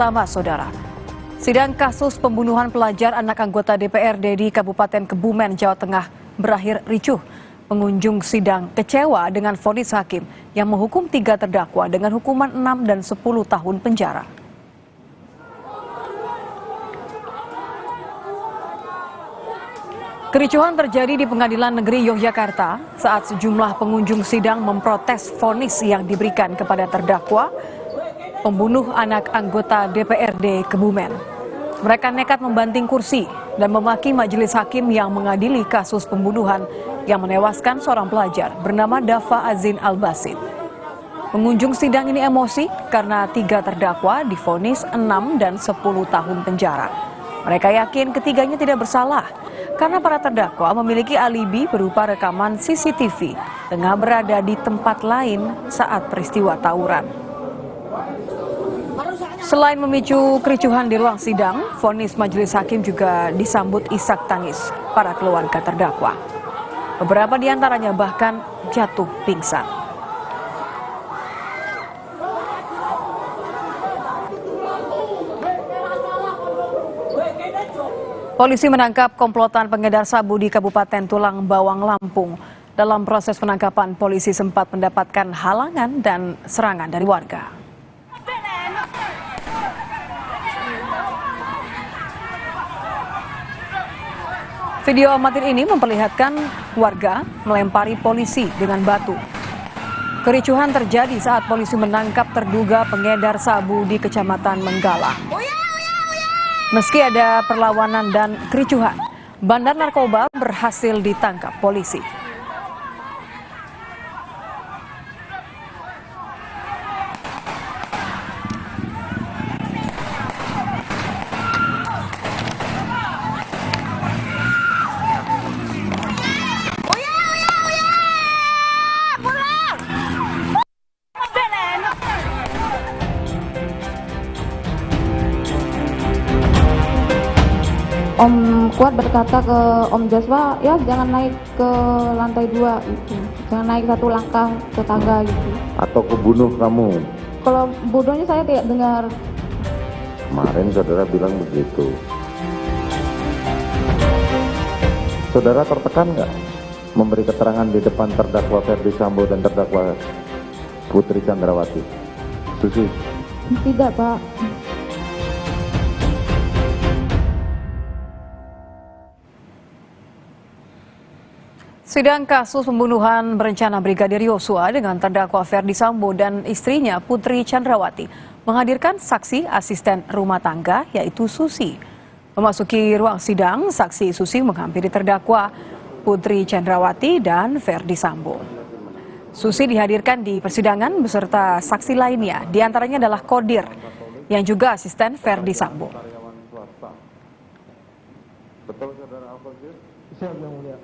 Pertama, saudara, sidang kasus pembunuhan pelajar anak anggota DPRD di Kabupaten Kebumen, Jawa Tengah berakhir ricuh. Pengunjung sidang kecewa dengan vonis hakim yang menghukum 3 terdakwa dengan hukuman 6 dan 10 tahun penjara. Kericuhan terjadi di Pengadilan Negeri Yogyakarta saat sejumlah pengunjung sidang memprotes vonis yang diberikan kepada terdakwa pembunuh anak anggota DPRD Kebumen. Mereka nekat membanting kursi dan memaki majelis hakim yang mengadili kasus pembunuhan yang menewaskan seorang pelajar bernama Dava Azin Al-Basit. Pengunjung sidang ini emosi karena 3 terdakwa divonis 6 dan 10 tahun penjara. Mereka yakin ketiganya tidak bersalah karena para terdakwa memiliki alibi berupa rekaman CCTV tengah berada di tempat lain saat peristiwa tawuran. Selain memicu kericuhan di ruang sidang, vonis majelis hakim juga disambut isak tangis para keluarga terdakwa. Beberapa di antaranya bahkan jatuh pingsan. Polisi menangkap komplotan pengedar sabu di Kabupaten Tulang Bawang, Lampung. Dalam proses penangkapan, polisi sempat mendapatkan halangan dan serangan dari warga. Video amatir ini memperlihatkan warga melempari polisi dengan batu. Kericuhan terjadi saat polisi menangkap terduga pengedar sabu di Kecamatan Menggala. Meski ada perlawanan dan kericuhan, bandar narkoba berhasil ditangkap polisi. Om Kuat berkata ke Om Joshua, ya jangan naik ke lantai 2 itu, jangan naik 1 langkah ke tangga gitu. Atau kebunuh kamu? Kalau bodohnya saya tidak dengar. Kemarin saudara bilang begitu. Saudara tertekan nggak memberi keterangan di depan terdakwa Ferdi Sambo dan terdakwa Putri Chandrawati? Susi? Tidak, Pak. Sidang kasus pembunuhan berencana Brigadir Yosua dengan terdakwa Ferdi Sambo dan istrinya Putri Chandrawati menghadirkan saksi asisten rumah tangga yaitu Susi. Memasuki ruang sidang, saksi Susi menghampiri terdakwa Putri Chandrawati dan Ferdi Sambo. Susi dihadirkan di persidangan beserta saksi lainnya, diantaranya adalah Kodir yang juga asisten Ferdi Sambo. Betul saudara Al-Qadir? Siap yang mulia.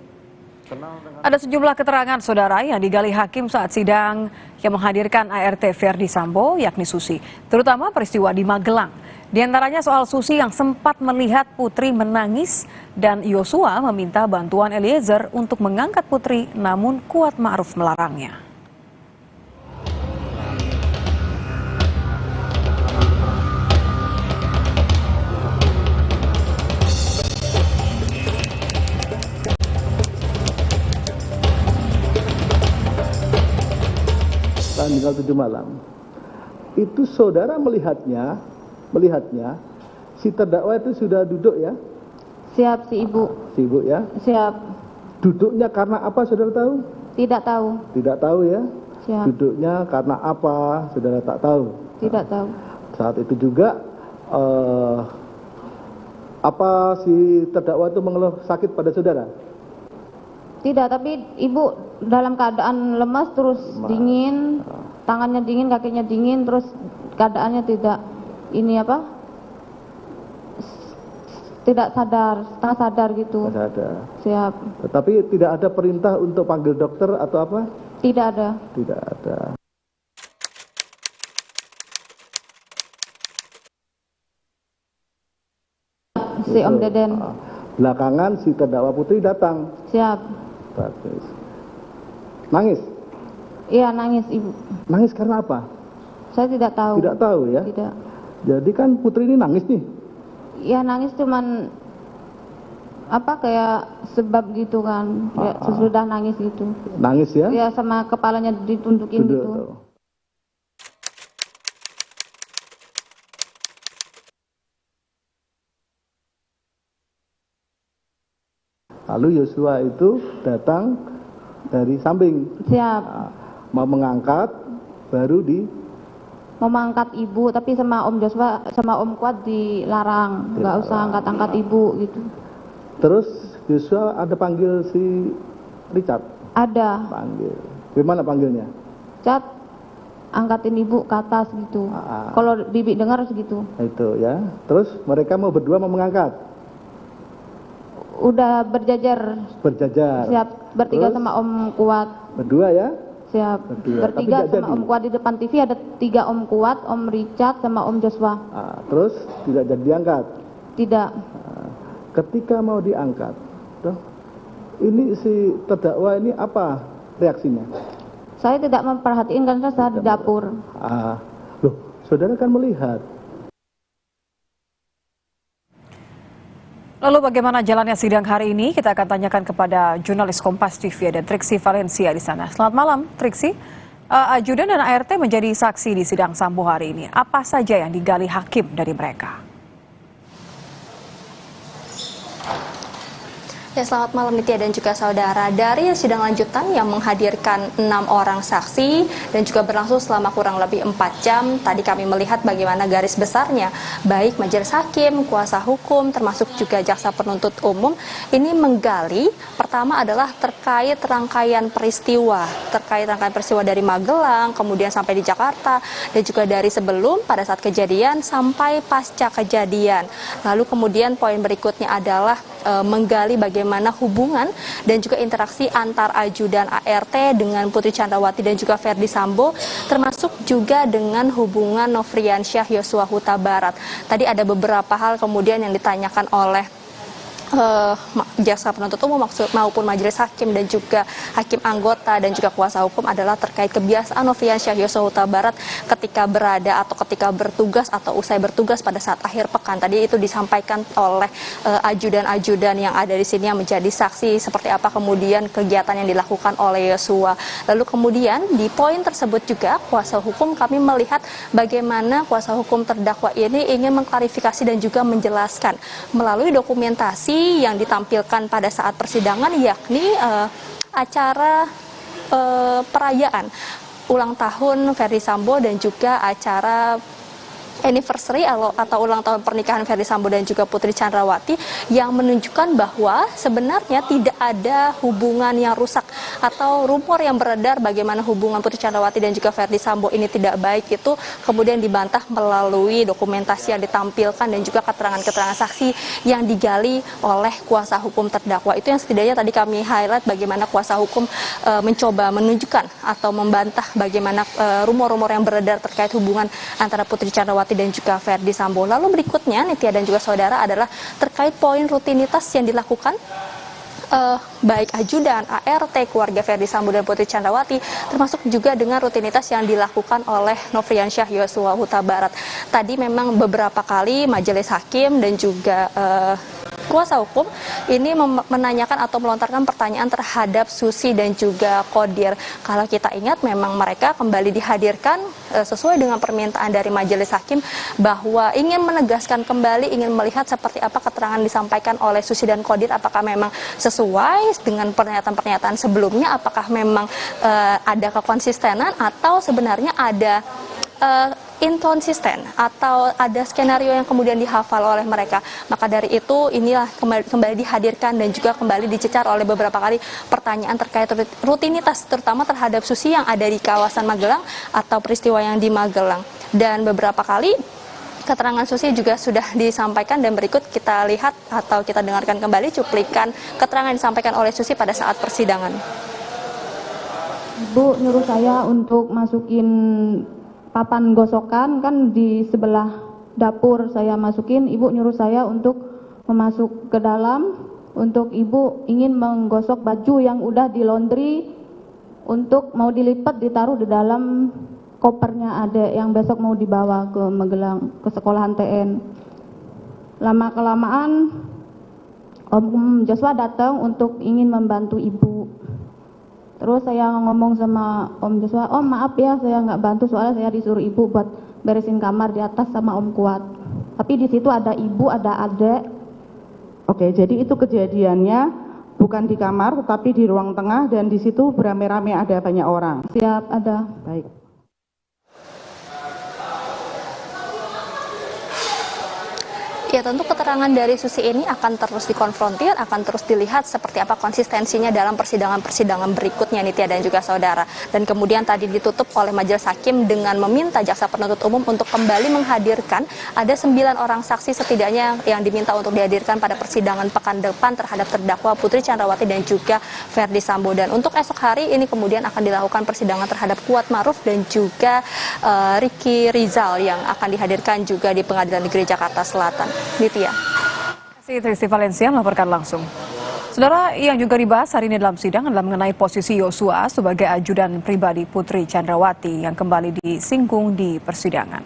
Ada sejumlah keterangan saudara yang digali hakim saat sidang yang menghadirkan ART Ferdi Sambo yakni Susi, terutama peristiwa di Magelang. Di antaranya soal Susi yang sempat melihat Putri menangis dan Yosua meminta bantuan Eliezer untuk mengangkat Putri namun Kuat Ma'ruf melarangnya. Tanggal 7 malam itu saudara melihatnya si terdakwa itu sudah duduk ya? Siap si ibu. Si ibu ya? Siap. Duduknya karena apa saudara tahu? Tidak tahu. Tidak tahu ya? Siap. Duduknya karena apa saudara tak tahu? Tidak tahu. Saat itu juga apa si terdakwa itu mengeluh sakit pada saudara? Tidak, tapi ibu dalam keadaan lemas terus dingin, tangannya dingin, kakinya dingin, terus keadaannya tidak tidak sadar, setengah sadar gitu. Tidak ada. Siap. Tetapi tidak ada perintah untuk panggil dokter atau apa? Tidak ada. Tidak ada. Si Om Deden. Belakangan si terdakwa Putri datang. Siap. Bagus. Nangis? Iya, nangis ibu. Nangis karena apa? Saya tidak tahu. Tidak tahu ya? Tidak. Jadi kan Putri ini nangis nih. Ya nangis cuman kayak sebab gitu kan, kayak sesudah nangis gitu. Nangis ya? Ya sama kepalanya ditunjukin gitu. Tuh. Lalu Yosua itu datang dari samping. Siap. Mau mengangkat, baru Mau mengangkat ibu, tapi sama Om Joshua sama Om Kuat dilarang, nggak usah angkat-angkat ibu gitu. Terus Yosua ada panggil si Richard? Ada. Panggil. Gimana panggilnya? Cat, angkatin ibu ke atas gitu. Kalau Bibi dengar segitu. Itu ya. Terus mereka mau berdua mau mengangkat? Udah berjajar. Berjajar. Siap, bertiga Terus? sama Om Kuat. Berdua ya? Siap. Berdua. Bertiga Tapi sama Om Kuat di depan TV, ada 3 Om Kuat, Om Richard sama Om Joshua. Terus tidak jadi diangkat? Tidak. Ketika mau diangkat, ini si terdakwa ini apa reaksinya? Saya tidak memperhatikan karena saya di dapur. Loh, saudara kan melihat. Lalu bagaimana jalannya sidang hari ini? Kita akan tanyakan kepada jurnalis Kompas TV dan Triksi Valencia di sana. Selamat malam, Triksi. Ajudan dan ART menjadi saksi di sidang Sambo hari ini. Apa saja yang digali hakim dari mereka? Ya, selamat malam Nitya dan juga saudara. Dari sidang lanjutan yang menghadirkan 6 orang saksi dan juga berlangsung selama kurang lebih 4 jam, tadi kami melihat bagaimana garis besarnya, baik majelis hakim, kuasa hukum, termasuk juga jaksa penuntut umum, ini menggali, pertama adalah terkait rangkaian peristiwa dari Magelang, kemudian sampai di Jakarta, dan juga dari sebelum, pada saat kejadian, sampai pasca kejadian. Lalu kemudian poin berikutnya adalah menggali bagaimana hubungan dan juga interaksi antar ajudan ART dengan Putri Chandrawati dan juga Ferdi Sambo, termasuk juga dengan hubungan Nofriansyah Yosua Huta Barat. Tadi ada beberapa hal kemudian yang ditanyakan oleh jaksa penuntut umum maupun majelis hakim dan juga hakim anggota dan juga kuasa hukum adalah terkait kebiasaan Nofriansyah Yosua Huta Barat ketika berada atau ketika bertugas atau usai bertugas pada saat akhir pekan. Tadi itu disampaikan oleh ajudan-ajudan yang ada di sini yang menjadi saksi seperti apa kemudian kegiatan yang dilakukan oleh Yosua. Lalu kemudian di poin tersebut juga kuasa hukum kami melihat bagaimana kuasa hukum terdakwa ini ingin mengklarifikasi dan juga menjelaskan melalui dokumentasi yang ditampilkan pada saat persidangan, yakni acara perayaan ulang tahun Ferdi Sambo dan juga acara anniversary atau ulang tahun pernikahan Ferdi Sambo dan juga Putri Chandrawati, yang menunjukkan bahwa sebenarnya tidak ada hubungan yang rusak atau rumor yang beredar bagaimana hubungan Putri Chandrawati dan juga Ferdi Sambo ini tidak baik, itu kemudian dibantah melalui dokumentasi yang ditampilkan dan juga keterangan-keterangan saksi yang digali oleh kuasa hukum terdakwa. Itu yang setidaknya tadi kami highlight bagaimana kuasa hukum mencoba menunjukkan atau membantah bagaimana rumor-rumor yang beredar terkait hubungan antara Putri Chandrawati dan juga Ferdi Sambo. Lalu berikutnya Nitya dan juga saudara adalah terkait poin rutinitas yang dilakukan baik ajudan, ART, keluarga Ferdi Sambo dan Putri Chandrawati, termasuk juga dengan rutinitas yang dilakukan oleh Nofriansyah Yosua Huta Barat. Tadi memang beberapa kali majelis hakim dan juga kuasa hukum ini menanyakan atau melontarkan pertanyaan terhadap Susi dan juga Qodir. Kalau kita ingat, memang mereka kembali dihadirkan sesuai dengan permintaan dari majelis hakim bahwa ingin menegaskan kembali, ingin melihat seperti apa keterangan disampaikan oleh Susi dan Qodir, apakah memang sesuai dengan pernyataan-pernyataan sebelumnya, apakah memang ada kekonsistenan atau sebenarnya ada inkonsisten atau ada skenario yang kemudian dihafal oleh mereka. Maka dari itu inilah kembali dihadirkan dan juga kembali dicecar oleh beberapa kali pertanyaan terkait rutinitas, terutama terhadap Susi yang ada di kawasan Magelang atau peristiwa yang di Magelang. Dan beberapa kali keterangan Susi juga sudah disampaikan, dan berikut kita lihat atau kita dengarkan kembali cuplikan keterangan yang disampaikan oleh Susi pada saat persidangan. Ibu nyuruh saya untuk masukin papan gosokan kan di sebelah dapur, saya masukin. Ibu nyuruh saya untuk memasuk ke dalam, untuk ibu ingin menggosok baju yang udah di laundry untuk mau dilipat ditaruh di dalam kopernya adik yang besok mau dibawa ke Magelang, ke sekolahan TN. Lama-kelamaan Om Joshua datang untuk ingin membantu ibu. Terus saya ngomong sama Om Joshua, Om maaf ya saya nggak bantu soalnya saya disuruh ibu buat beresin kamar di atas sama Om Kuat. Tapi di situ ada ibu, ada adik. Oke, jadi itu kejadiannya bukan di kamar tetapi di ruang tengah dan di situ beramai-ramai ada banyak orang. Siap, ada. Baik. Ya, tentu keterangan dari Susi ini akan terus dikonfrontir, akan terus dilihat seperti apa konsistensinya dalam persidangan-persidangan berikutnya, Nitya dan juga saudara. Dan kemudian tadi ditutup oleh majelis hakim dengan meminta jaksa penuntut umum untuk kembali menghadirkan ada 9 orang saksi setidaknya yang diminta untuk dihadirkan pada persidangan pekan depan terhadap terdakwa Putri Chandrawati dan juga Ferdy Sambo. Dan untuk esok hari ini kemudian akan dilakukan persidangan terhadap Kuat Maruf dan juga Ricky Rizal yang akan dihadirkan juga di Pengadilan Negeri Jakarta Selatan. Nitya. Tristi Valencia melaporkan langsung. Saudara, yang juga dibahas hari ini dalam sidang adalah mengenai posisi Yosua sebagai ajudan pribadi Putri Chandrawati yang kembali disinggung di persidangan.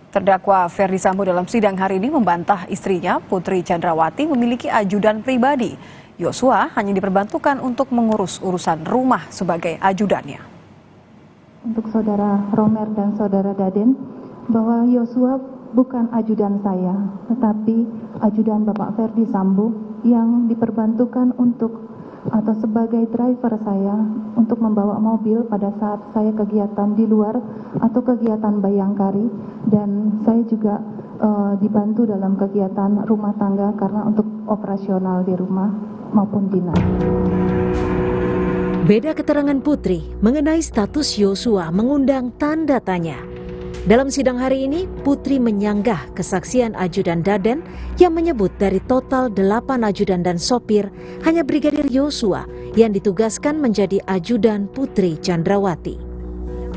Terdakwa Ferdy Sambo dalam sidang hari ini membantah istrinya Putri Chandrawati memiliki ajudan pribadi. Yosua hanya diperbantukan untuk mengurus urusan rumah sebagai ajudannya. Untuk saudara Romer dan saudara Daden, bahwa Yosua bukan ajudan saya, tetapi ajudan Bapak Ferdy Sambo yang diperbantukan untuk atau sebagai driver saya untuk membawa mobil pada saat saya kegiatan di luar atau kegiatan bayangkari, dan saya juga dibantu dalam kegiatan rumah tangga karena untuk operasional di rumah maupun dinas. Beda keterangan Putri mengenai status Yosua mengundang tanda tanya. Dalam sidang hari ini, Putri menyanggah kesaksian ajudan Daden yang menyebut dari total 8 ajudan dan sopir, hanya Brigadir Yosua yang ditugaskan menjadi ajudan Putri Chandrawati.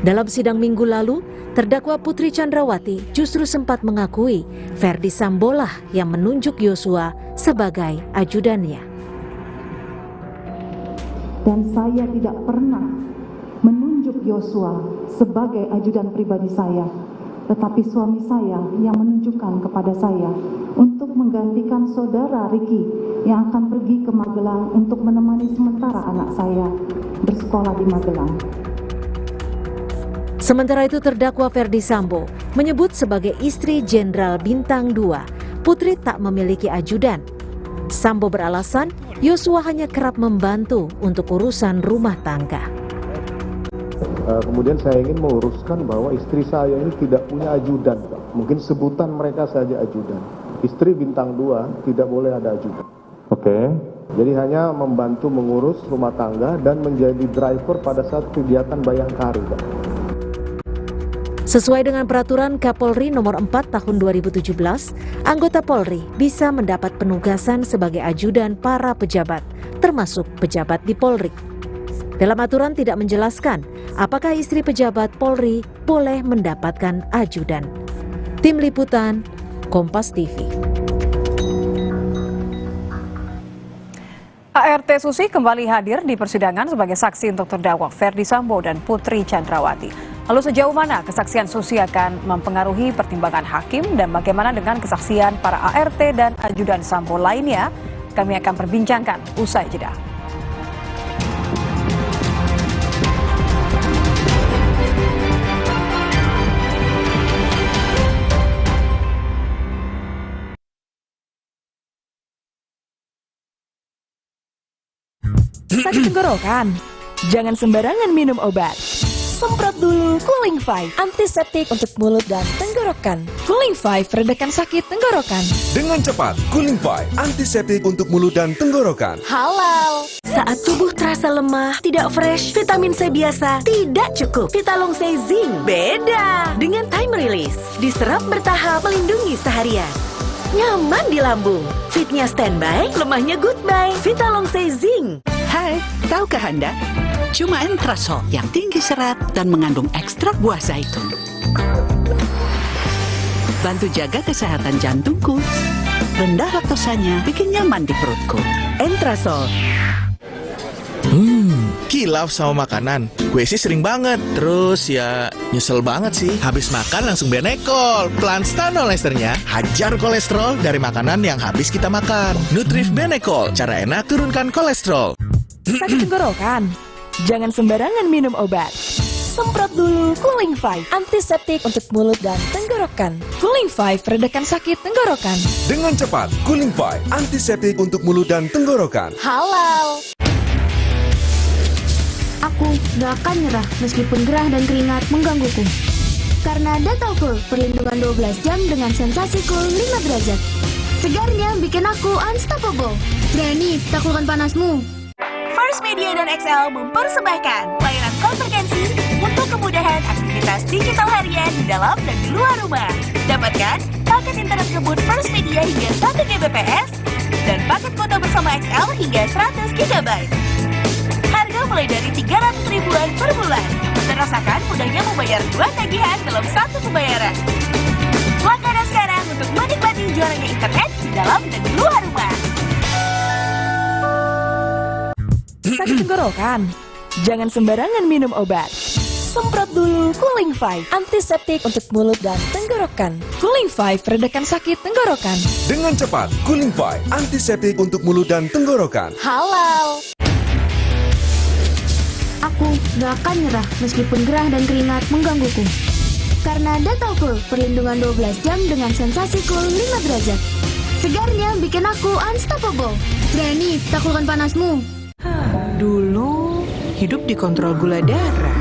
Dalam sidang minggu lalu, terdakwa Putri Chandrawati justru sempat mengakui Ferdy Sambo lah yang menunjuk Yosua sebagai ajudannya. Dan saya tidak pernah menunjuk Yosua sebagai ajudan pribadi saya, tetapi suami saya yang menunjukkan kepada saya untuk menggantikan saudara Ricky yang akan pergi ke Magelang untuk menemani sementara anak saya bersekolah di Magelang. Sementara itu terdakwa Ferdy Sambo menyebut sebagai istri Jenderal Bintang 2, Putri tak memiliki ajudan. Sambo beralasan Yosua hanya kerap membantu untuk urusan rumah tangga. Kemudian saya ingin meluruskan bahwa istri saya ini tidak punya ajudan, Pak. Mungkin sebutan mereka saja ajudan. Istri bintang 2 tidak boleh ada ajudan. Oke. Jadi hanya membantu mengurus rumah tangga dan menjadi driver pada saat kegiatan bayangkari, Pak. Sesuai dengan peraturan Kapolri nomor 4 tahun 2017, anggota Polri bisa mendapat penugasan sebagai ajudan para pejabat, termasuk pejabat di Polri. Dalam aturan tidak menjelaskan apakah istri pejabat Polri boleh mendapatkan ajudan. Tim Liputan, Kompas TV. ART Susi kembali hadir di persidangan sebagai saksi untuk terdakwa Ferdy Sambo dan Putri Chandrawati. Lalu sejauh mana kesaksian Susi akan mempengaruhi pertimbangan hakim dan bagaimana dengan kesaksian para ART dan ajudan Sambo lainnya? Kami akan perbincangkan usai jeda. Sakit tenggorokan? Jangan sembarangan minum obat. Semprot dulu Cooling 5, antiseptik untuk mulut dan tenggorokan. Cooling 5 meredakan sakit tenggorokan. Dengan cepat, Cooling 5, antiseptik untuk mulut dan tenggorokan. Halal. Saat tubuh terasa lemah, tidak fresh, vitamin C biasa tidak cukup. Vitalong C Zinc beda. Dengan time release, diserap bertahap melindungi seharian. Nyaman di lambung, fitnya standby, lemahnya goodbye. Vitalong C Zinc. Hai, tahukah Anda? Cuma Entrasol yang tinggi serat dan mengandung ekstrak buah zaitun. Bantu jaga kesehatan jantungku. Rendah laktosanya bikin nyaman di perutku. Entrasol. Kilaf sama makanan, gue sih sering banget. Terus ya nyesel banget sih. Habis makan langsung Benekol. Plan Stanolesternya hajar kolesterol dari makanan yang habis kita makan. Nutrif Benekol, cara enak turunkan kolesterol. Sakit tenggorokan? Jangan sembarangan minum obat. Semprot dulu Cooling 5, antiseptik untuk mulut dan tenggorokan. Cooling 5 meredakan sakit tenggorokan. Dengan cepat, Cooling 5, antiseptik untuk mulut dan tenggorokan. Halal. Aku gak akan nyerah meskipun gerah dan keringat menggangguku. Karena Dental Cool, perlindungan 12 jam dengan sensasi cool 5 derajat. Segarnya bikin aku unstoppable. Berani taklukkan panasmu. First Media dan XL mempersembahkan layanan konvergensi untuk kemudahan aktivitas digital harian di dalam dan di luar rumah. Dapatkan paket internet kebut First Media hingga 1 Gbps dan paket kota bersama XL hingga 100 GB. Harga mulai dari 300 ribuan per bulan. Dan rasakan mudahnya membayar 2 tagihan dalam 1 pembayaran. Langganan sekarang untuk menikmati juaranya internet di dalam dan di luar rumah. Sakit tenggorokan? Jangan sembarangan minum obat. Semprot dulu Cooling 5, antiseptik untuk mulut dan tenggorokan. Cooling 5 meredakan sakit tenggorokan. Dengan cepat, Cooling 5, antiseptik untuk mulut dan tenggorokan. Halal. Aku gak akan nyerah meskipun gerah dan keringat menggangguku. Karena Dental Cool, perlindungan 12 jam dengan sensasi cool 5 derajat. Segarnya bikin aku unstoppable. Berani taklukkan panasmu. Dulu hidup dikontrol gula darah.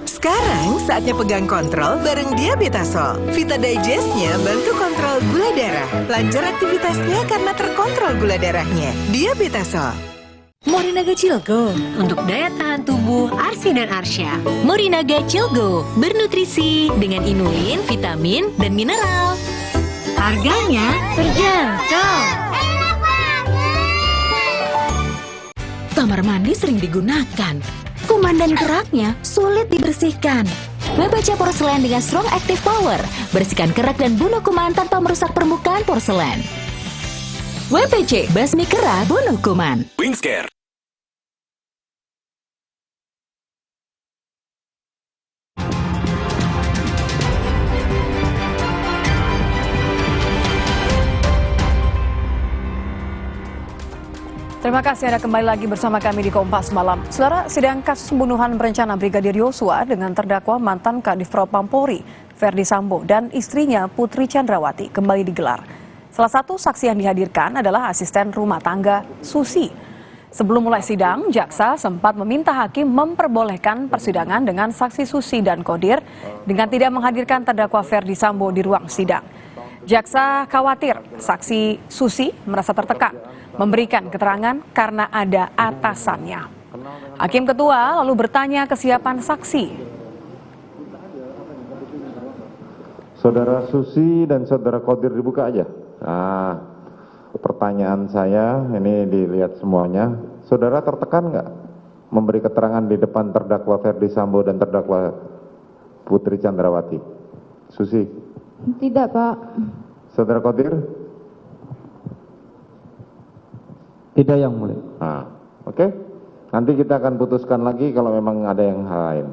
Sekarang saatnya pegang kontrol bareng Diabetasol. Vita Digest-nya bantu kontrol gula darah. Lancar aktivitasnya karena terkontrol gula darahnya. Diabetasol. Morinaga Cilgo untuk daya tahan tubuh Arsi dan Arsya. Morinaga Cilgo bernutrisi dengan inulin, vitamin, dan mineral. Harganya terjangkau. Kamar mandi sering digunakan. Kuman dan keraknya sulit dibersihkan. WPC Porselen dengan Strong Active Power. Bersihkan kerak dan bunuh kuman tanpa merusak permukaan porselen. WPC, basmi kerak, bunuh kuman. Wingscare. Terima kasih Anda kembali lagi bersama kami di Kompas Malam. Saudara, sidang kasus pembunuhan berencana Brigadir Yosua dengan terdakwa mantan Kadif Propam-Polri, Verdi Sambo, dan istrinya Putri Chandrawati kembali digelar. Salah satu saksi yang dihadirkan adalah asisten rumah tangga Susi. Sebelum mulai sidang, jaksa sempat meminta hakim memperbolehkan persidangan dengan saksi Susi dan Kodir dengan tidak menghadirkan terdakwa Verdi Sambo di ruang sidang. Jaksa khawatir saksi Susi merasa tertekan memberikan keterangan karena ada atasannya. Hakim ketua lalu bertanya kesiapan saksi. Saudara Susi dan saudara Kodir dibuka aja. Nah, pertanyaan saya ini dilihat semuanya. Saudara tertekan nggak memberi keterangan di depan terdakwa Verdi Sambo dan terdakwa Putri Chandrawati? Susi? Tidak, Pak. Saudara Kodir? Tidak, Yang Mulia. Nah, oke. Nanti kita akan putuskan lagi kalau memang ada yang hal lain.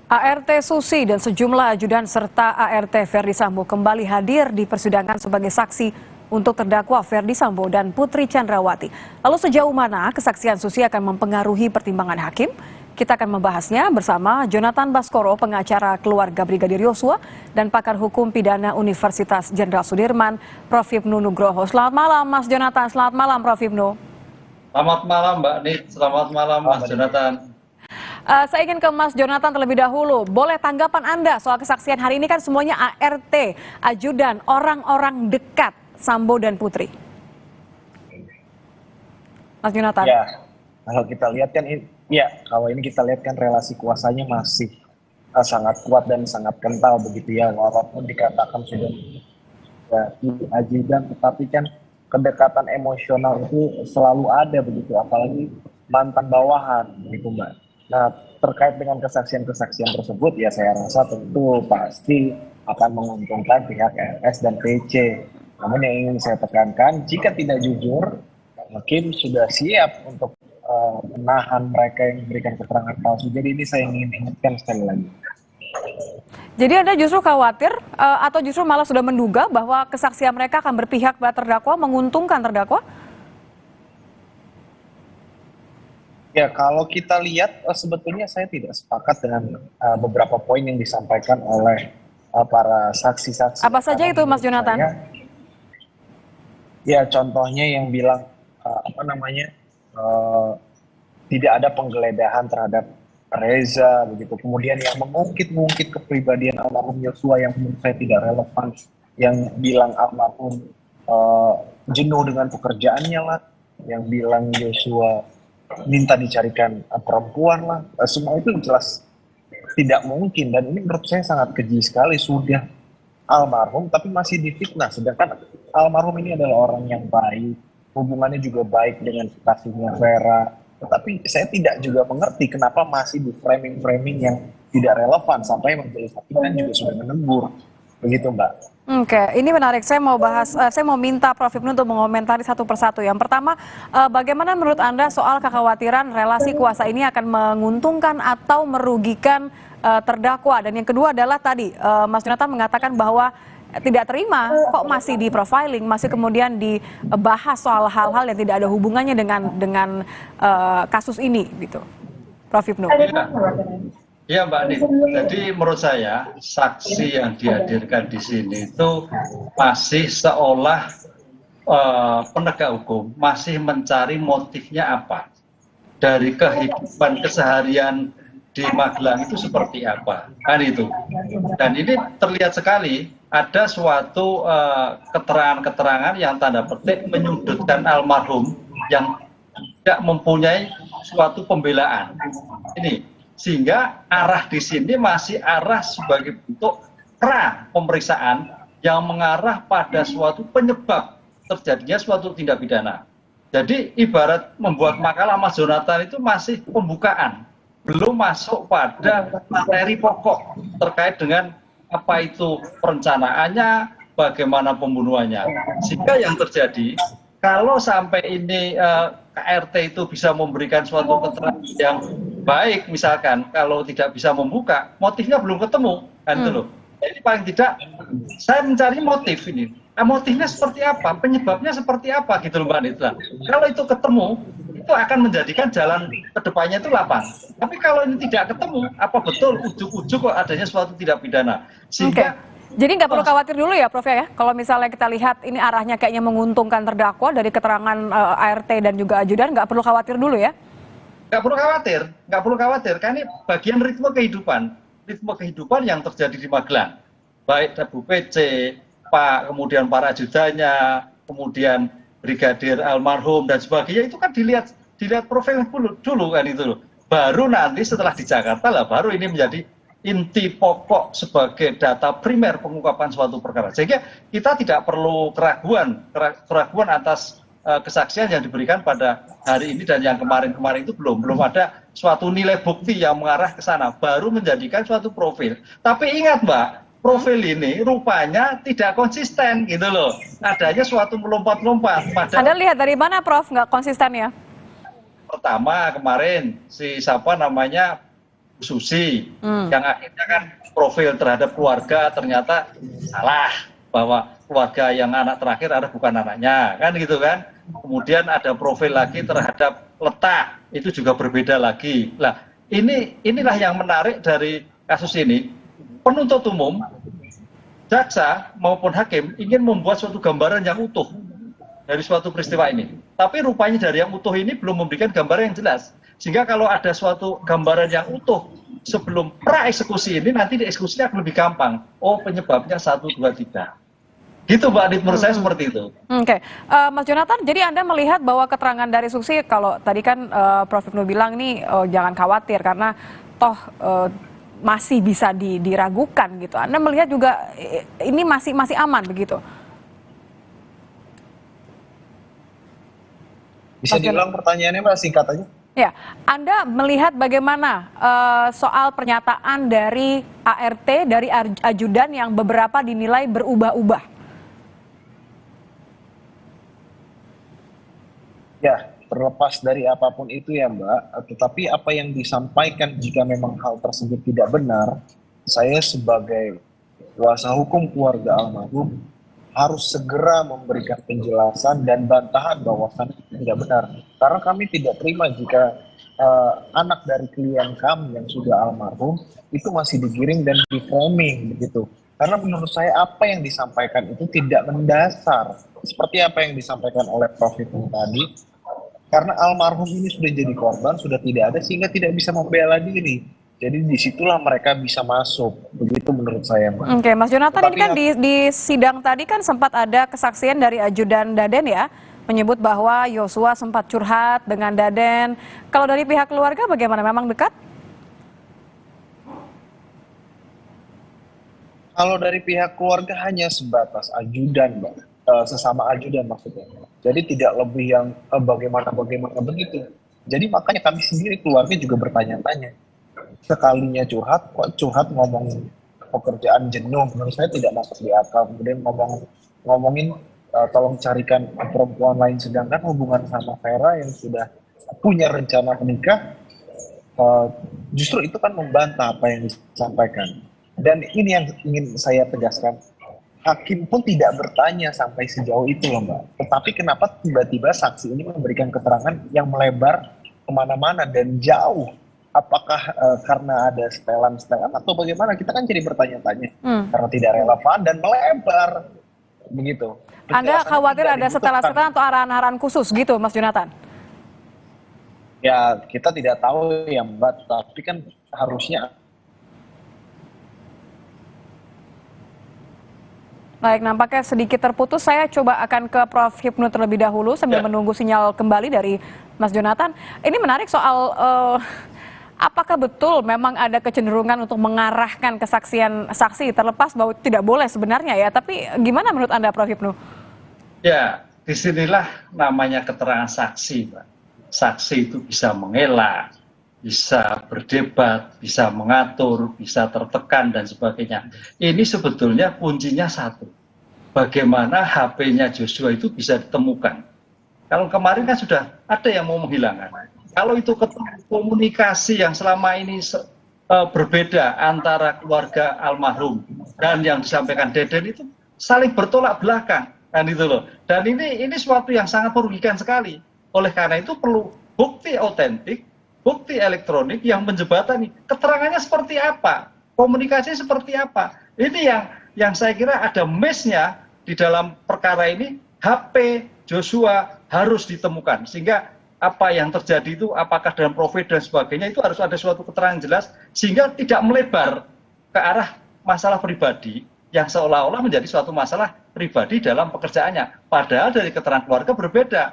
ART Susi dan sejumlah ajudan serta ART Verdi Sambo kembali hadir di persidangan sebagai saksi untuk terdakwa Verdi Sambo dan Putri Chandrawati. Lalu sejauh mana kesaksian Susi akan mempengaruhi pertimbangan hakim? Kita akan membahasnya bersama Jonathan Baskoro, pengacara keluarga Brigadir Yosua, dan pakar hukum pidana Universitas Jenderal Sudirman, Prof. Ibnu Nugroho. Selamat malam, Mas Jonathan. Selamat malam, Prof. Ibnu. Selamat malam, Mbak Nik. Selamat malam, Mas Jonathan. Saya ingin ke Mas Jonathan terlebih dahulu. Boleh tanggapan Anda soal kesaksian hari ini, kan semuanya ART, ajudan, orang-orang dekat Sambo dan Putri. Mas Jonathan. Ya, kalau kita lihat kan, kalau ini kita lihat kan relasi kuasanya masih sangat kuat dan sangat kental begitu ya, walaupun dikatakan sudah ajudan, tetapi kan kedekatan emosional itu selalu ada begitu, apalagi mantan bawahan gitu Mbak. Nah, terkait dengan kesaksian-kesaksian tersebut ya saya rasa tentu pasti akan menguntungkan pihak RS dan PC. Namun yang ingin saya tekankan, jika tidak jujur, mungkin sudah siap untuk menahan mereka yang memberikan keterangan palsu. Jadi ini saya ingin ingatkan sekali lagi. Jadi Anda justru khawatir atau justru malah sudah menduga bahwa kesaksian mereka akan berpihak pada terdakwa, menguntungkan terdakwa? Ya, kalau kita lihat sebetulnya saya tidak sepakat dengan beberapa poin yang disampaikan oleh para saksi-saksi. Apa saja itu, Mas Jonathan? Ya, contohnya yang bilang tidak ada penggeledahan terhadap Reza begitu. Kemudian yang mengungkit-ungkit kepribadian almarhum Yosua yang menurut saya tidak relevan, yang bilang almarhum jenuh dengan pekerjaannya lah, yang bilang Yosua minta dicarikan perempuan lah, semua itu jelas tidak mungkin, dan ini menurut saya sangat keji sekali. Sudah almarhum tapi masih difitnah, sedangkan almarhum ini adalah orang yang baik, hubungannya juga baik dengan kekasihnya Vera, tetapi saya tidak juga mengerti kenapa masih di framing yang tidak relevan, sampai majelis hakim kan juga sudah menegur, begitu Mbak. Oke, ini menarik. Saya mau minta Prof. Ibnu untuk mengomentari satu persatu. Yang pertama, bagaimana menurut Anda soal kekhawatiran relasi kuasa ini akan menguntungkan atau merugikan terdakwa? Dan yang kedua adalah tadi Mas Jonathan mengatakan bahwa tidak terima kok masih di profiling, masih kemudian dibahas soal hal-hal yang tidak ada hubungannya dengan kasus ini, gitu. Prof. Ibnu. Iya Mbak Nit, jadi menurut saya saksi yang dihadirkan di sini itu masih seolah penegak hukum masih mencari motifnya apa dari kehidupan keseharian di Magelang itu seperti apa, kan itu. Dan ini terlihat sekali ada suatu keterangan-keterangan yang tanda petik menyudutkan almarhum yang tidak mempunyai suatu pembelaan. Ini. Sehingga arah di sini masih arah sebagai bentuk pra pemeriksaan yang mengarah pada suatu penyebab terjadinya suatu tindak pidana. Jadi ibarat membuat makalah Mas Jonathan itu masih pembukaan, belum masuk pada materi pokok terkait dengan apa itu perencanaannya, bagaimana pembunuhannya. Sehingga yang terjadi, kalau sampai ini KRT itu bisa memberikan suatu keterangan yang baik, misalkan kalau tidak bisa membuka, motifnya belum ketemu, kan itu loh. Jadi paling tidak saya mencari motif ini. Motifnya seperti apa, penyebabnya seperti apa gitu loh Mbak Nita. Kalau itu ketemu, itu akan menjadikan jalan ke depannya itu lapang. Tapi kalau ini tidak ketemu, apa betul ujuk-ujuk kok adanya suatu tindak pidana. Sehingga jadi nggak perlu khawatir dulu ya Prof ya, kalau misalnya kita lihat ini arahnya kayaknya menguntungkan terdakwa dari keterangan ART dan juga ajudan, nggak perlu khawatir dulu ya? Nggak perlu khawatir, karena ini bagian ritme kehidupan yang terjadi di Magelang. Baik Bu PC, Pak, kemudian para ajudannya, kemudian brigadir almarhum dan sebagainya, itu kan dilihat profil dulu kan itu loh. Baru nanti setelah di Jakarta lah baru ini menjadi inti pokok sebagai data primer pengungkapan suatu perkara. Sehingga kita tidak perlu keraguan atas kesaksian yang diberikan pada hari ini dan yang kemarin-kemarin itu belum ada suatu nilai bukti yang mengarah ke sana, baru menjadikan suatu profil. Tapi ingat Mbak, profil ini rupanya tidak konsisten gitu loh, adanya suatu melompat-lompat. Anda lihat dari mana Prof nggak konsisten ya? Pertama kemarin si siapa namanya Susi, yang akhirnya kan profil terhadap keluarga ternyata salah, bahwa keluarga yang anak terakhir ada bukan anaknya, kan gitu kan. Kemudian ada profil lagi terhadap letak, itu juga berbeda lagi. Nah, inilah yang menarik dari kasus ini. Penuntut umum, jaksa maupun hakim ingin membuat suatu gambaran yang utuh dari suatu peristiwa ini. Tapi rupanya dari yang utuh ini belum memberikan gambaran yang jelas. Sehingga kalau ada suatu gambaran yang utuh sebelum pra-eksekusi ini, nanti di eksekusinya akan lebih gampang. Oh, penyebabnya 1, 2, 3. Gitu Mbak Adit, menurut saya seperti itu. Oke. Mas Jonathan, jadi Anda melihat bahwa keterangan dari Susi, kalau tadi kan Prof. Ibnu bilang nih jangan khawatir karena toh masih bisa diragukan gitu. Anda melihat juga ini masih aman begitu? Bisa diulang pertanyaannya Mbak, singkat aja. Ya, Anda melihat bagaimana soal pernyataan dari ART, dari ajudan yang beberapa dinilai berubah-ubah? Ya, terlepas dari apapun itu ya Mbak, tetapi apa yang disampaikan jika memang hal tersebut tidak benar, saya sebagai kuasa hukum keluarga almarhum harus segera memberikan penjelasan dan bantahan bahwasannya tidak benar. Karena kami tidak terima jika anak dari klien kami yang sudah almarhum itu masih digiring dan di-framing begitu. Karena menurut saya apa yang disampaikan itu tidak mendasar. Seperti apa yang disampaikan oleh Prof. Hipnu tadi, karena almarhum ini sudah jadi korban, sudah tidak ada sehingga tidak bisa membela diri. Jadi disitulah mereka bisa masuk. Begitu menurut saya, Mbak. Oke, Mas Jonathan, ini kan di sidang tadi kan sempat ada kesaksian dari ajudan Daden ya, menyebut bahwa Yosua sempat curhat dengan Daden. Kalau dari pihak keluarga bagaimana? Memang dekat? Kalau dari pihak keluarga hanya sebatas ajudan, Mbak. Sesama ajudan maksudnya. Jadi tidak lebih yang bagaimana begitu. Jadi makanya kami sendiri keluarga juga bertanya-tanya. Sekalinya curhat, kok curhat ngomong pekerjaan jenuh, menurut saya tidak masuk di akal. Kemudian ngomongin tolong carikan perempuan lain, sedangkan hubungan sama Vera yang sudah punya rencana menikah, justru itu kan membantah apa yang disampaikan. Dan ini yang ingin saya tegaskan, hakim pun tidak bertanya sampai sejauh itu loh Mbak. Tetapi kenapa tiba-tiba saksi ini memberikan keterangan yang melebar kemana-mana dan jauh? Apakah karena ada setelan-setelan atau bagaimana? Kita kan jadi bertanya-tanya karena tidak relevan dan melebar begitu. Anda khawatir ada setelan-setelan atau arahan-arahan khusus gitu, Mas Jonathan? Ya kita tidak tahu ya Mbak, tapi kan harusnya. Baik, nampaknya sedikit terputus. Saya coba akan ke Prof. Hipnu terlebih dahulu sambil menunggu sinyal kembali dari Mas Jonathan. Ini menarik soal apakah betul memang ada kecenderungan untuk mengarahkan kesaksian saksi, terlepas bahwa tidak boleh sebenarnya ya. Tapi gimana menurut Anda, Prof. Hipnu? Ya, disinilah namanya keterangan saksi, Pak. Saksi itu bisa mengelak, bisa berdebat, bisa mengatur, bisa tertekan, dan sebagainya. Ini sebetulnya kuncinya satu. Bagaimana HP-nya Joshua itu bisa ditemukan. Kalau kemarin kan sudah ada yang mau menghilangkan. Kalau itu komunikasi yang selama ini berbeda antara keluarga almarhum dan yang disampaikan Deden itu saling bertolak belakang. Kan itu loh. Dan ini suatu yang sangat merugikan sekali. Oleh karena itu perlu bukti otentik, bukti elektronik yang menjembatani keterangannya seperti apa, komunikasi seperti apa. Ini yang saya kira ada miss-nya di dalam perkara ini. HP Joshua harus ditemukan sehingga apa yang terjadi itu apakah dalam profil dan sebagainya itu harus ada suatu keterangan jelas sehingga tidak melebar ke arah masalah pribadi yang seolah-olah menjadi suatu masalah pribadi dalam pekerjaannya. Padahal dari keterangan keluarga berbeda.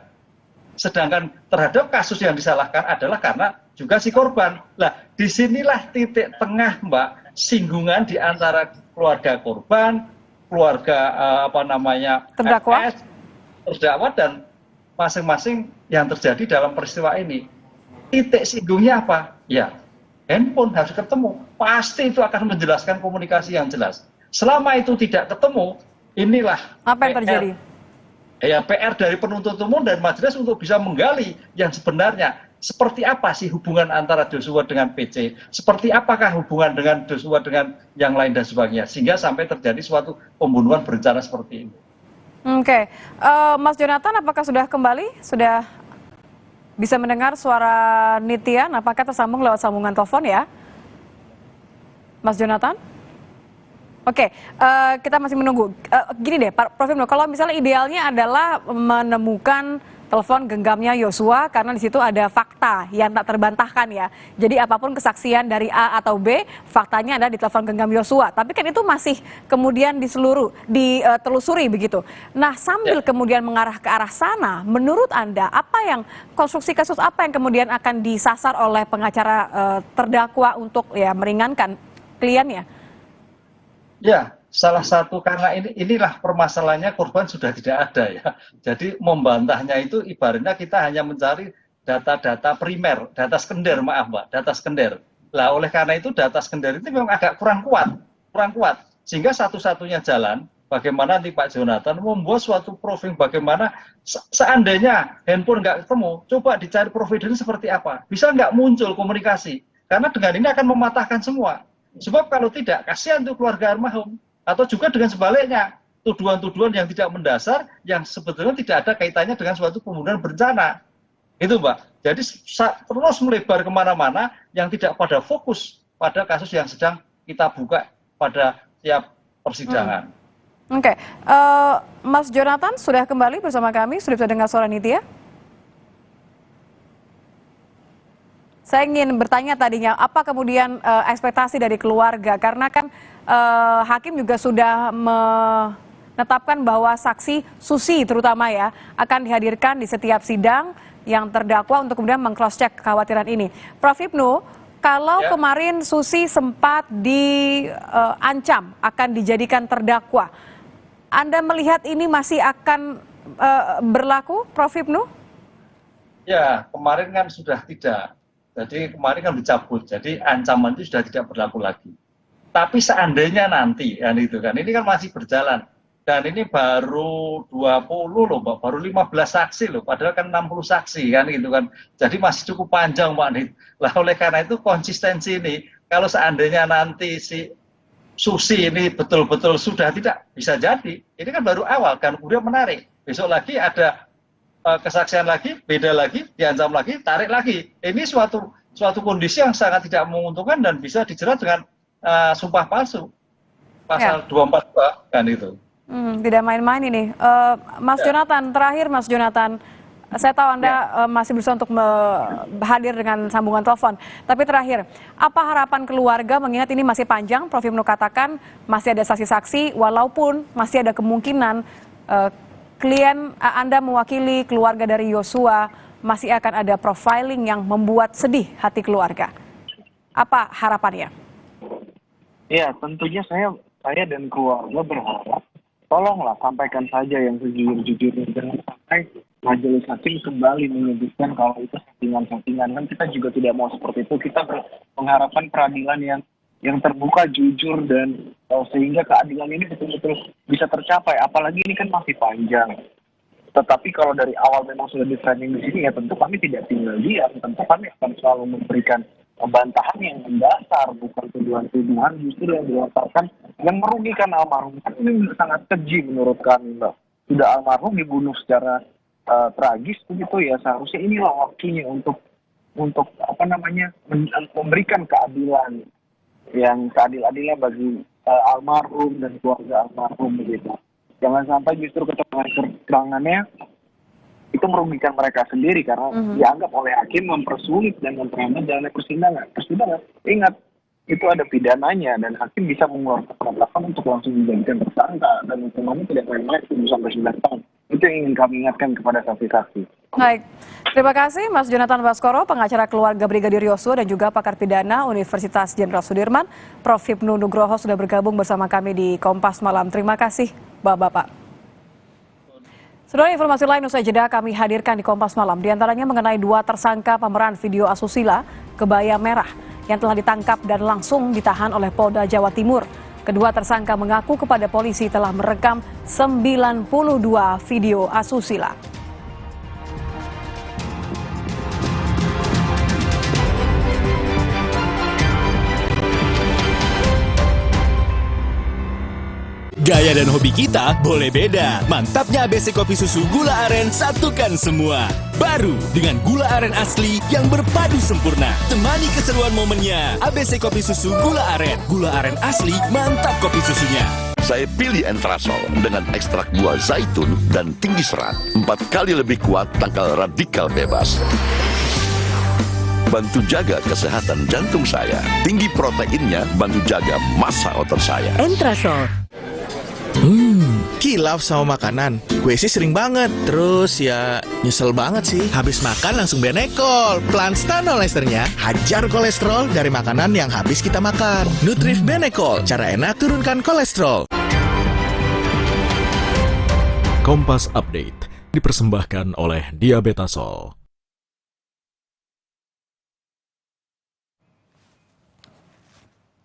Sedangkan terhadap kasus yang disalahkan adalah karena juga si korban. Nah, disinilah titik tengah, Mbak, singgungan di antara keluarga korban, keluarga terdakwa, dan masing-masing yang terjadi dalam peristiwa ini. Titik singgungnya apa? Ya, handphone harus ketemu. Pasti itu akan menjelaskan komunikasi yang jelas. Selama itu tidak ketemu, inilah apa yang terjadi? Ya, PR dari penuntut umum dan majelis untuk bisa menggali yang sebenarnya seperti apa sih hubungan antara Joshua dengan PC, seperti apakah hubungan dengan Joshua dengan yang lain dan sebagainya, sehingga sampai terjadi suatu pembunuhan berencana seperti ini. Oke, Mas Jonathan, apakah sudah kembali? Sudah bisa mendengar suara Nitya? Apakah tersambung lewat sambungan telepon ya, Mas Jonathan? Oke, kita masih menunggu. Gini deh, Prof. Hipnu, kalau misalnya idealnya adalah menemukan telepon genggamnya Yosua karena di situ ada fakta yang tak terbantahkan ya. Jadi apapun kesaksian dari A atau B, faktanya ada di telepon genggam Yosua. Tapi kan itu masih kemudian ditelusuri begitu. Nah, sambil kemudian mengarah ke arah sana, menurut Anda apa yang konstruksi kasus apa yang kemudian akan disasar oleh pengacara terdakwa untuk ya meringankan kliennya? Ya, salah satu karena inilah permasalahannya korban sudah tidak ada ya. Jadi membantahnya itu ibaratnya kita hanya mencari data-data primer, data sekunder, maaf Mbak, data sekunder. Lah oleh karena itu data sekunder itu memang agak kurang kuat. Sehingga satu-satunya jalan bagaimana nanti Pak Jonathan membuat suatu profiling bagaimana seandainya handphone nggak ketemu, coba dicari providernya seperti apa. Bisa nggak muncul komunikasi? Karena dengan ini akan mematahkan semua. Sebab kalau tidak, kasihan untuk keluarga almarhum. Atau juga dengan sebaliknya, tuduhan-tuduhan yang tidak mendasar, yang sebetulnya tidak ada kaitannya dengan suatu pembunuhan berencana. Itu Mbak. Jadi terus melebar kemana-mana yang tidak pada fokus pada kasus yang sedang kita buka pada tiap persidangan. Oke, Mas Jonathan sudah kembali bersama kami, sudah bisa dengar suara Nitya? Saya ingin bertanya tadinya, apa kemudian ekspektasi dari keluarga? Karena kan hakim juga sudah menetapkan bahwa saksi Susi terutama ya, akan dihadirkan di setiap sidang yang terdakwa untuk kemudian meng-cross-check kekhawatiran ini. Prof. Ibnu, kalau kemarin Susi sempat diancam akan dijadikan terdakwa, Anda melihat ini masih akan berlaku, Prof. Ibnu? Ya, kemarin kan sudah tidak. Jadi kemarin kan dicabut, jadi ancaman itu sudah tidak berlaku lagi. Tapi seandainya nanti, kan itu kan, ini kan masih berjalan. Dan ini baru 20 loh, Mbak, baru 15 saksi loh, padahal kan 60 saksi kan gitu kan. Jadi masih cukup panjang, Mbak Nit. Lah oleh karena itu konsistensi ini, kalau seandainya nanti si Susi ini betul-betul sudah tidak bisa jadi, ini kan baru awal kan, kemudian menarik. Besok lagi ada kesaksian lagi, beda lagi, diancam lagi, tarik lagi. Ini suatu kondisi yang sangat tidak menguntungkan dan bisa dijerat dengan sumpah palsu. Pasal 242 kan itu. Tidak main-main ini. Mas Jonathan, terakhir Mas Jonathan, saya tahu Anda masih berusaha untuk hadir dengan sambungan telepon. Tapi terakhir, apa harapan keluarga mengingat ini masih panjang, Prof. Ibnu katakan masih ada saksi-saksi, walaupun masih ada kemungkinan klien Anda mewakili keluarga dari Yosua, masih akan ada profiling yang membuat sedih hati keluarga. Apa harapannya? Ya, tentunya saya dan keluarga berharap, tolonglah sampaikan saja yang sejujur-jujurnya. Jangan sampai majelis hakim kembali menyebutkan kalau itu settingan-settingan. Kan kita juga tidak mau seperti itu. Kita mengharapkan peradilan yang terbuka, jujur, dan sehingga keadilan ini betul-betul bisa tercapai. Apalagi ini kan masih panjang. Tetapi kalau dari awal memang sudah di-framing di sini, ya tentu kami tidak tinggal diam. Tentu kami akan selalu memberikan bantahan yang mendasar, bukan tuduhan-tuduhan justru yang dilontarkan yang merugikan almarhum. Kan ini sangat keji menurut kami, Mbak. Sudah almarhum dibunuh secara tragis begitu ya, seharusnya inilah waktunya untuk memberikan keadilan yang seadil-adilnya bagi almarhum dan keluarga almarhum begitu. Jangan sampai justru keterangannya itu merugikan mereka sendiri karena dianggap oleh hakim mempersulit dan memperlambat jalannya persidangan. Ingat, itu ada pidananya dan hakim bisa mengeluarkan penetapan untuk langsung dijadikan tersangka dan hukumannya tidak main-main 7 sampai 9 tahun. Itu yang ingin kami ingatkan kepada saksi-saksi. Baik, terima kasih Mas Jonathan Baskoro, pengacara keluarga Brigadir Yosua dan juga pakar pidana Universitas Jenderal Sudirman. Prof. Ibnu Nugroho sudah bergabung bersama kami di Kompas Malam. Terima kasih Bapak-Bapak. Saudara, informasi lain usai jeda kami hadirkan di Kompas Malam. Di antaranya mengenai 2 tersangka pemeran video asusila kebaya merah yang telah ditangkap dan langsung ditahan oleh Polda Jawa Timur. Kedua tersangka mengaku kepada polisi telah merekam 92 video asusila. Gaya dan hobi kita boleh beda. Mantapnya ABC Kopi Susu Gula Aren satukan semua. Baru dengan gula aren asli yang berpadu sempurna. Temani keseruan momennya. ABC Kopi Susu Gula Aren. Gula aren asli, mantap kopi susunya. Saya pilih Entrasol dengan ekstrak buah zaitun dan tinggi serat. 4 kali lebih kuat tangkal radikal bebas. Bantu jaga kesehatan jantung saya. Tinggi proteinnya bantu jaga massa otot saya. Entrasol. Kilaf sama makanan. Gue sih sering banget. Terus ya nyesel banget sih. Habis makan langsung benekol. Pelan stanol esternya. Hajar kolesterol dari makanan yang habis kita makan. Nutrif Benekol. Cara enak turunkan kolesterol. Kompas Update dipersembahkan oleh Diabetasol.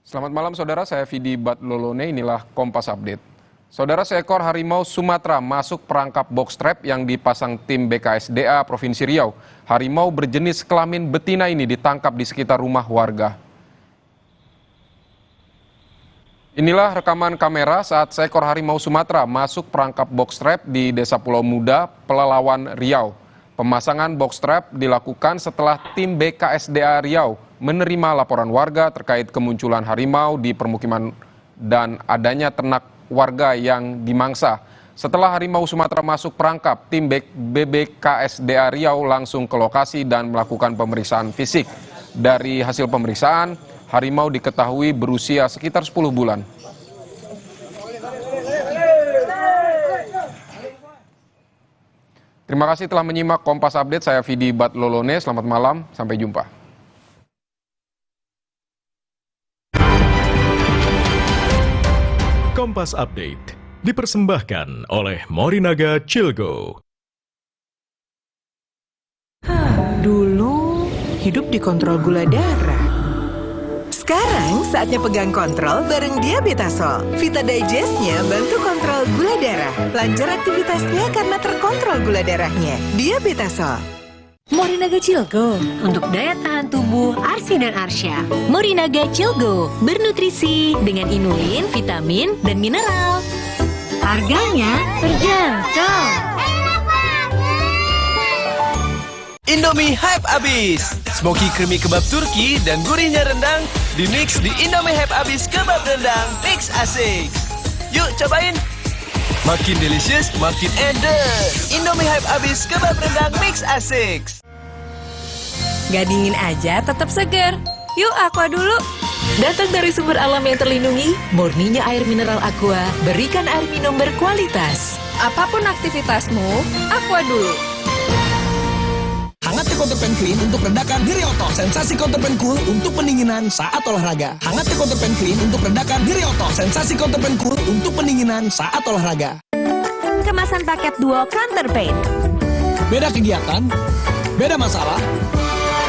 Selamat malam saudara, saya Vidi Batlolone, inilah Kompas Update. Saudara, seekor harimau Sumatera masuk perangkap box trap yang dipasang tim BKSDA Provinsi Riau. Harimau berjenis kelamin betina ini ditangkap di sekitar rumah warga. Inilah rekaman kamera saat seekor harimau Sumatera masuk perangkap box trap di Desa Pulau Muda, Pelalawan, Riau. Pemasangan box trap dilakukan setelah tim BKSDA Riau menerima laporan warga terkait kemunculan harimau di permukiman dan adanya ternak warga yang dimangsa. Setelah harimau Sumatera masuk perangkap, tim BBKSDA Riau langsung ke lokasi dan melakukan pemeriksaan fisik. Dari hasil pemeriksaan, harimau diketahui berusia sekitar 10 bulan. Terima kasih telah menyimak Kompas Update. Saya Vidi Batlolone. Selamat malam, sampai jumpa. Kompas Update dipersembahkan oleh Morinaga Cilgo. Dulu hidup dikontrol gula darah. Sekarang saatnya pegang kontrol bareng Diabetasol. Vita Digest-nya bantu kontrol gula darah. Lancar aktivitasnya karena terkontrol gula darahnya. Diabetasol. Morinaga Cilgo untuk daya tahan tubuh Arsi dan Arsya. Morinaga Cilgo bernutrisi dengan inulin, vitamin, dan mineral. Harganya terjangkau. Indomie Hype Abis. Smoky creamy kebab Turki dan gurihnya rendang dimix di Indomie Hype Abis kebab rendang mix asik. Yuk cobain. Makin delicious, makin edes. Indomie Hype Abis kebab rendang mix asik. Gak dingin aja, tetap segar. Yuk Aqua dulu. Datang dari sumber alam yang terlindungi, murninya air mineral Aqua, berikan air minum berkualitas. Apapun aktivitasmu, Aqua dulu. Hangatnya Counterpan Clean untuk redakan nyeri otot. Sensasi Counterpan Cool untuk pendinginan saat olahraga. Hangatnya Counterpan Clean untuk redakan nyeri otot. Sensasi Counterpan Cool untuk pendinginan saat olahraga. Kemasan paket duo Counterpain. Beda kegiatan, beda masalah,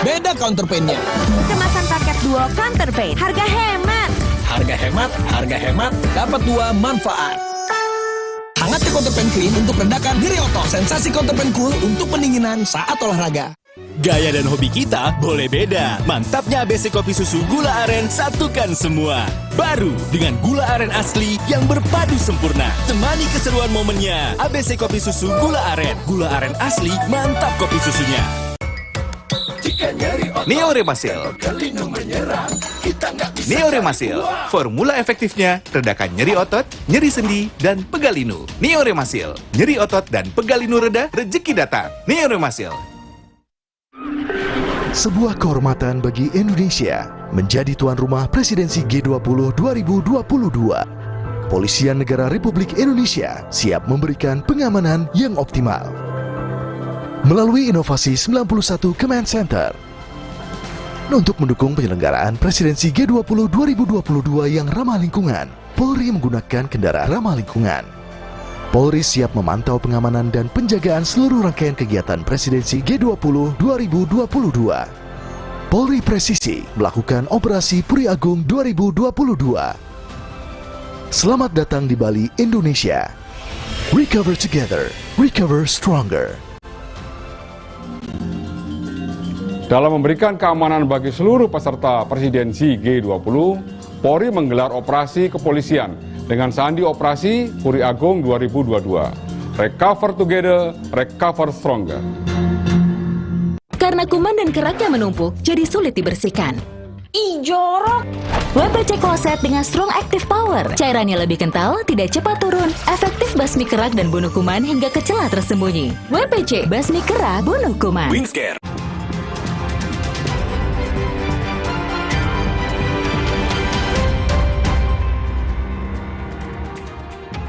beda Counterpain-nya. Kemasan paket duo Counterpain. Harga hemat. Harga hemat, harga hemat, dapat dua manfaat. Hangatnya Counterpan Clean untuk redakan nyeri otot. Sensasi Counterpan Cool untuk pendinginan saat olahraga. Gaya dan hobi kita boleh beda. Mantapnya ABC Kopi Susu Gula Aren satukan semua. Baru dengan gula aren asli yang berpadu sempurna. Temani keseruan momennya. ABC Kopi Susu Gula Aren. Gula aren asli, mantap kopi susunya. Neo Remasil. Neo Remasil, formula efektifnya redakan nyeri otot, nyeri sendi, dan pegal linu. Neo Remasil, nyeri otot dan pegal linu reda, rezeki datang. Neo Remasil. Sebuah kehormatan bagi Indonesia menjadi tuan rumah presidensi G20 2022. Polisian Negara Republik Indonesia siap memberikan pengamanan yang optimal. Melalui inovasi 91 Command Center, untuk mendukung penyelenggaraan presidensi G20 2022 yang ramah lingkungan, Polri menggunakan kendaraan ramah lingkungan. Polri siap memantau pengamanan dan penjagaan seluruh rangkaian kegiatan presidensi G20 2022. Polri presisi melakukan operasi Puri Agung 2022. Selamat datang di Bali, Indonesia. Recover together, recover stronger. Dalam memberikan keamanan bagi seluruh peserta presidensi G20, Polri menggelar operasi kepolisian dengan sandi operasi Puri Agung 2022. Recover together, recover stronger. Karena kuman dan keraknya menumpuk, jadi sulit dibersihkan. Ih, jorok! WPC Closet dengan Strong Active Power. Cairannya lebih kental, tidak cepat turun. Efektif basmi kerak dan bunuh kuman hingga ke celah tersembunyi. WPC, basmi kerak, bunuh kuman. Wingscare.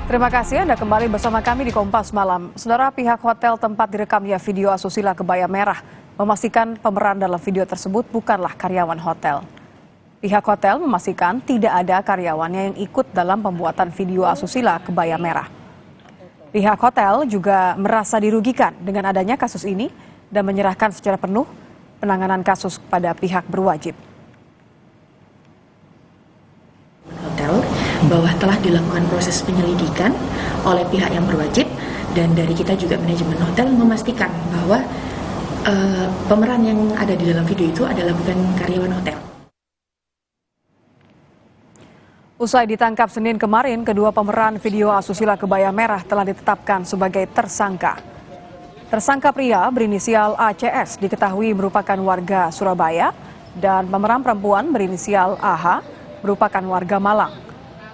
Terima kasih Anda kembali bersama kami di Kompas Malam. Saudara, pihak hotel tempat direkamnya video asusila kebaya merah memastikan pemeran dalam video tersebut bukanlah karyawan hotel. Pihak hotel memastikan tidak ada karyawannya yang ikut dalam pembuatan video asusila kebaya merah. Pihak hotel juga merasa dirugikan dengan adanya kasus ini dan menyerahkan secara penuh penanganan kasus kepada pihak berwajib. Hotel bahwa telah dilakukan proses penyelidikan oleh pihak yang berwajib, dan dari kita juga manajemen hotel memastikan bahwa pemeran yang ada di dalam video itu adalah bukan karyawan hotel. Usai ditangkap Senin kemarin, kedua pemeran video asusila kebaya merah telah ditetapkan sebagai tersangka. Tersangka pria berinisial ACS diketahui merupakan warga Surabaya dan pemeran perempuan berinisial AH merupakan warga Malang.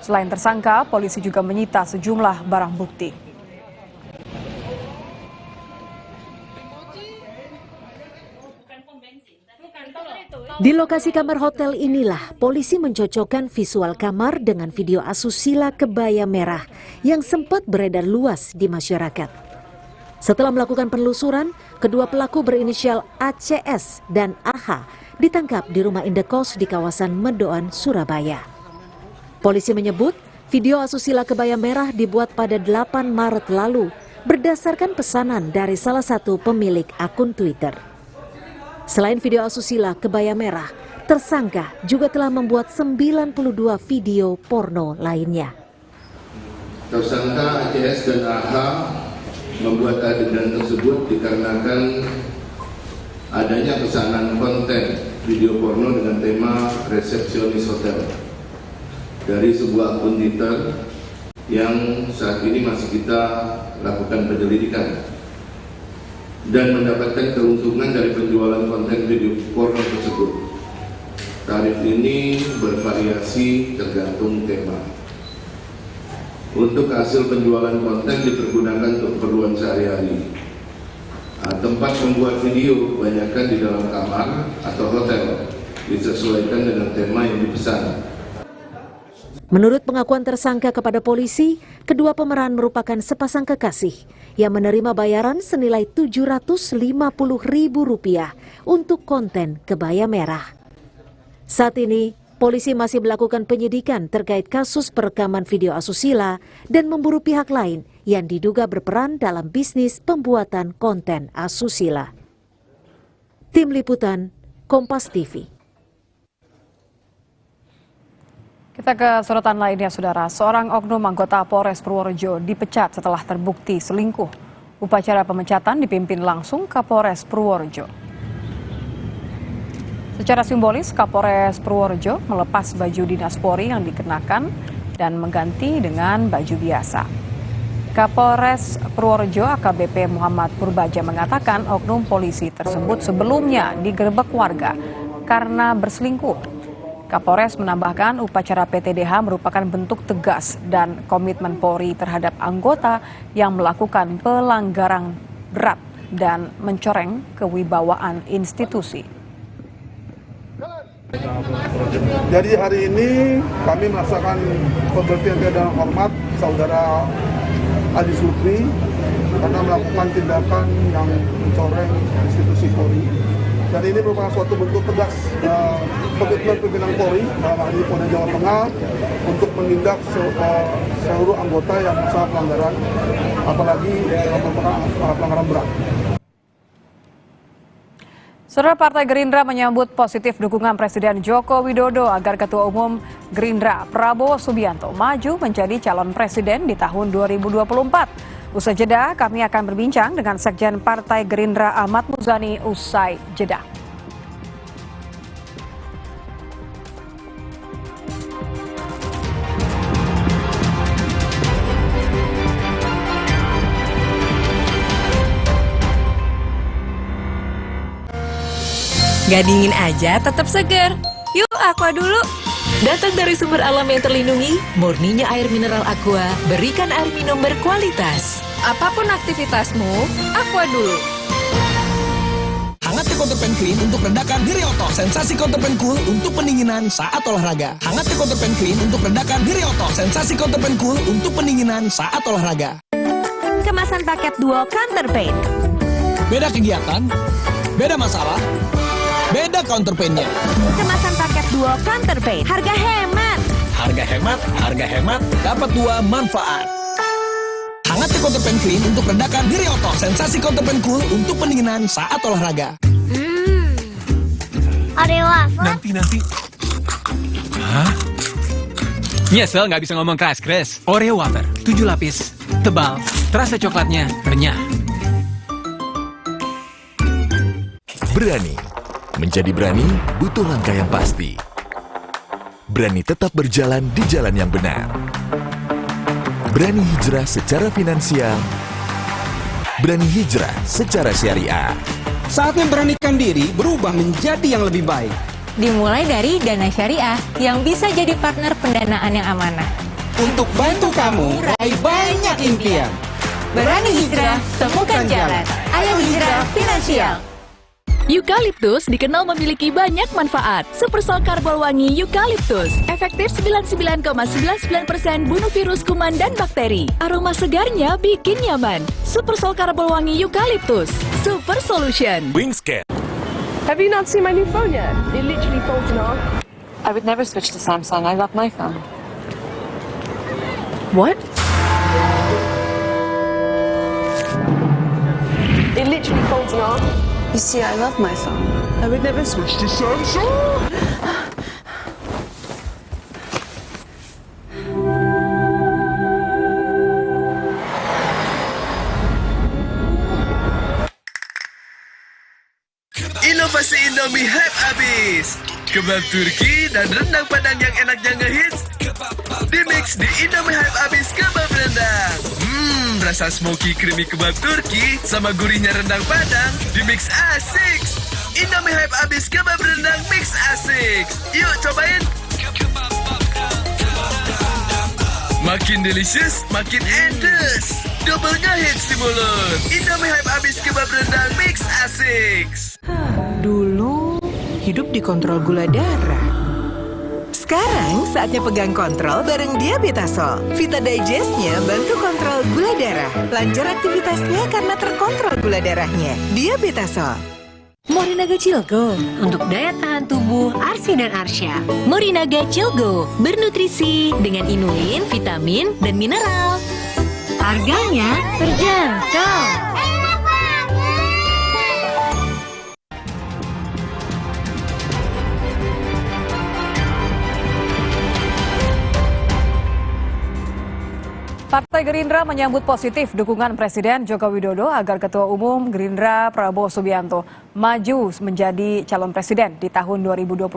Selain tersangka, polisi juga menyita sejumlah barang bukti. Di lokasi kamar hotel inilah polisi mencocokkan visual kamar dengan video asusila kebaya merah yang sempat beredar luas di masyarakat. Setelah melakukan penelusuran, kedua pelaku berinisial ACS dan AH ditangkap di rumah indekos di kawasan Medoan, Surabaya. Polisi menyebut video asusila kebaya merah dibuat pada 8 Maret lalu berdasarkan pesanan dari salah satu pemilik akun Twitter. Selain video asusila kebaya merah, tersangka juga telah membuat 92 video porno lainnya. Tersangka ACS dan AH membuat adegan tersebut dikarenakan adanya pesanan konten video porno dengan tema resepsionis hotel dari sebuah akun Twitter yang saat ini masih kita lakukan penyelidikan, dan mendapatkan keuntungan dari penjualan konten video porno tersebut. Tarif ini bervariasi tergantung tema. Untuk hasil penjualan konten dipergunakan untuk keperluan sehari-hari. Tempat membuat video kebanyakan di dalam kamar atau hotel, disesuaikan dengan tema yang dipesan. Menurut pengakuan tersangka kepada polisi, kedua pemeran merupakan sepasang kekasih yang menerima bayaran senilai Rp750.000 untuk konten kebaya merah. Saat ini, polisi masih melakukan penyidikan terkait kasus perekaman video asusila dan memburu pihak lain yang diduga berperan dalam bisnis pembuatan konten asusila. Tim Liputan, Kompas TV. Kita ke sorotan lainnya, Saudara. Seorang oknum anggota Polres Purworejo dipecat setelah terbukti selingkuh. Upacara pemecatan dipimpin langsung Kapolres Purworejo. Secara simbolis, Kapolres Purworejo melepas baju dinas Polri yang dikenakan dan mengganti dengan baju biasa. Kapolres Purworejo AKBP Muhammad Purbaja mengatakan oknum polisi tersebut sebelumnya digerebek warga karena berselingkuh. Kapolres menambahkan upacara PTDH merupakan bentuk tegas dan komitmen Polri terhadap anggota yang melakukan pelanggaran berat dan mencoreng kewibawaan institusi. Jadi hari ini kami merasakan pemberhentian dengan hormat saudara Adi Supri karena melakukan tindakan yang mencoreng institusi Polri. Dan ini merupakan suatu bentuk tegas komitmen pimpinan Polri, dalam hal ini Polda Jawa Tengah, untuk menindak seluruh anggota yang melakukan pelanggaran, apalagi pelanggaran berat. Saudara, Partai Gerindra menyambut positif dukungan Presiden Joko Widodo agar Ketua Umum Gerindra Prabowo Subianto maju menjadi calon presiden di tahun 2024. Usai jeda, kami akan berbincang dengan Sekjen Partai Gerindra Ahmad Muzani usai jeda. Gak dingin aja, tetap segar. Yuk, Aqua dulu. Datang dari sumber alam yang terlindungi, murninya air mineral Aqua, berikan air minum berkualitas. Apapun aktivitasmu, Aqua dulu. Hangat Counterpan Clean untuk redakan nyeri otot. Sensasi Counterpan Cool untuk pendinginan saat olahraga. Hangat Counterpan Clean untuk redakan nyeri otot. Sensasi Counterpan Cool untuk pendinginan saat olahraga. Kemasan paket duo Counterpain. Beda kegiatan, beda masalah, beda counterpainnya. Kemasan paket duo Counterpain. Harga hemat. Harga hemat, harga hemat, dapat dua manfaat. Hangat Counterpan Clean untuk redakan nyeri otot. Sensasi Counterpan Cool untuk pendinginan saat olahraga. Ada wafer? Nanti. Hah? Nyesel nggak bisa ngomong keras-keras. Oreo wafer, 7 lapis, tebal, terasa coklatnya renyah. Berani. Menjadi berani butuh langkah yang pasti. Berani tetap berjalan di jalan yang benar. Berani hijrah secara finansial. Berani hijrah secara syariah. Saatnya beranikan diri berubah menjadi yang lebih baik. Dimulai dari Dana Syariah yang bisa jadi partner pendanaan yang amanah. Untuk bantu kamu raih banyak impian. Berani hijrah, temukan jalan. Ayo hijrah finansial. Eukaliptus dikenal memiliki banyak manfaat. Supersol Karbol Wangi Eukaliptus. Efektif 99,99% bunuh virus, kuman, dan bakteri. Aroma segarnya bikin nyaman. Supersol Karbol Wangi Eukaliptus. Super Solution. Wingscan. Have you not seen my new phone yet? It literally folds in half. I would never switch to Samsung. I love my phone. What? It literally folds in half. You see, I love my phone. I would never switch to Samsung. Inovasi Indomie hype abis. Kebab Turki dan rendang Padang yang enaknya ngehits dimix di Indomie hype abis kebab rendang. Rasa smoky creamy kebab Turki sama gurihnya rendang Padang dimix asik. Indomie hype abis kebab rendang mix asik. Yuk cobain. Makin delicious, makin endes. Double ngehits di mulut. Indomie hype abis kebab rendang mix asik. Dulu hidup dikontrol gula darah. Sekarang saatnya pegang kontrol bareng Diabetasol. Vita Digest-nya bantu kontrol gula darah. Lancar aktivitasnya karena terkontrol gula darahnya. Diabetasol. Morinaga Cilgo untuk daya tahan tubuh Arsi dan Arsya. Morinaga Cilgo bernutrisi dengan inulin, vitamin, dan mineral. Harganya terjangkau. Partai Gerindra menyambut positif dukungan Presiden Joko Widodo agar Ketua Umum Gerindra Prabowo Subianto maju menjadi calon presiden di tahun 2024.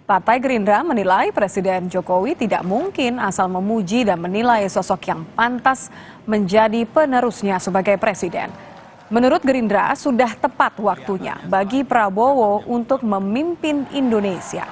Partai Gerindra menilai Presiden Jokowi tidak mungkin asal memuji dan menilai sosok yang pantas menjadi penerusnya sebagai presiden. Menurut Gerindra, sudah tepat waktunya bagi Prabowo untuk memimpin Indonesia.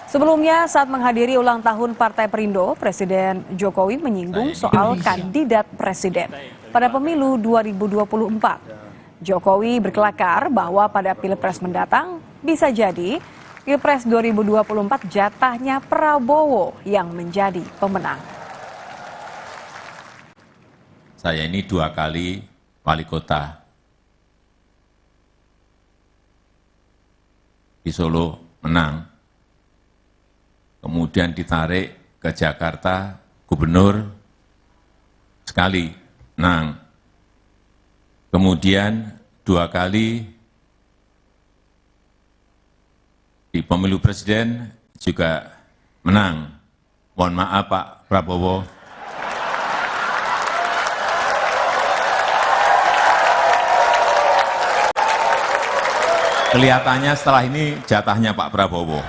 Sebelumnya, saat menghadiri ulang tahun Partai Perindo, Presiden Jokowi menyinggung soal kandidat presiden pada pemilu 2024. Jokowi berkelakar bahwa pada Pilpres mendatang bisa jadi Pilpres 2024 jatahnya Prabowo yang menjadi pemenang. Saya ini 2 kali wali kota di Solo menang. Kemudian ditarik ke Jakarta, gubernur sekali, menang. Kemudian 2 kali di pemilu presiden juga menang. Mohon maaf Pak Prabowo. Kelihatannya setelah ini jatahnya Pak Prabowo.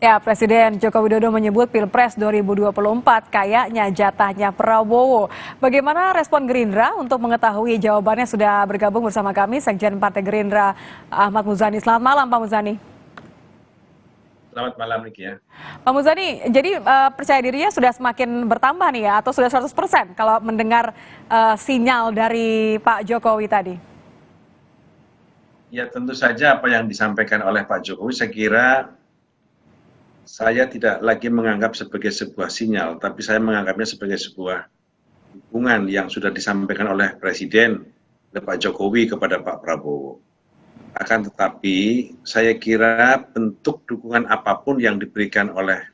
Ya, Presiden Joko Widodo menyebut Pilpres 2024 kayaknya jatahnya Prabowo. Bagaimana respon Gerindra? Untuk mengetahui jawabannya sudah bergabung bersama kami Sekjen Partai Gerindra Ahmad Muzani. Selamat malam Pak Muzani. Selamat malam Niki ya. Pak Muzani, jadi percaya dirinya sudah semakin bertambah nih ya, atau sudah 100% kalau mendengar sinyal dari Pak Jokowi tadi? Ya tentu saja apa yang disampaikan oleh Pak Jokowi saya kira saya tidak lagi menganggap sebagai sebuah sinyal, tapi saya menganggapnya sebagai sebuah dukungan yang sudah disampaikan oleh Presiden Pak Jokowi kepada Pak Prabowo. Akan tetapi, saya kira bentuk dukungan apapun yang diberikan oleh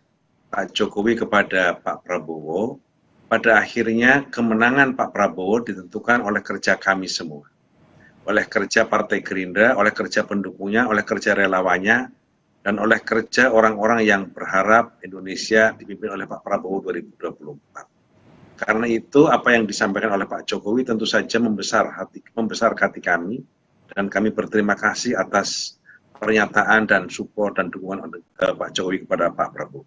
Pak Jokowi kepada Pak Prabowo, pada akhirnya kemenangan Pak Prabowo ditentukan oleh kerja kami semua. Oleh kerja Partai Gerindra, oleh kerja pendukungnya, oleh kerja relawannya, dan oleh kerja orang-orang yang berharap Indonesia dipimpin oleh Pak Prabowo 2024. Karena itu apa yang disampaikan oleh Pak Jokowi tentu saja membesar hati kami, dan kami berterima kasih atas pernyataan dan support dan dukungan Pak Jokowi kepada Pak Prabowo.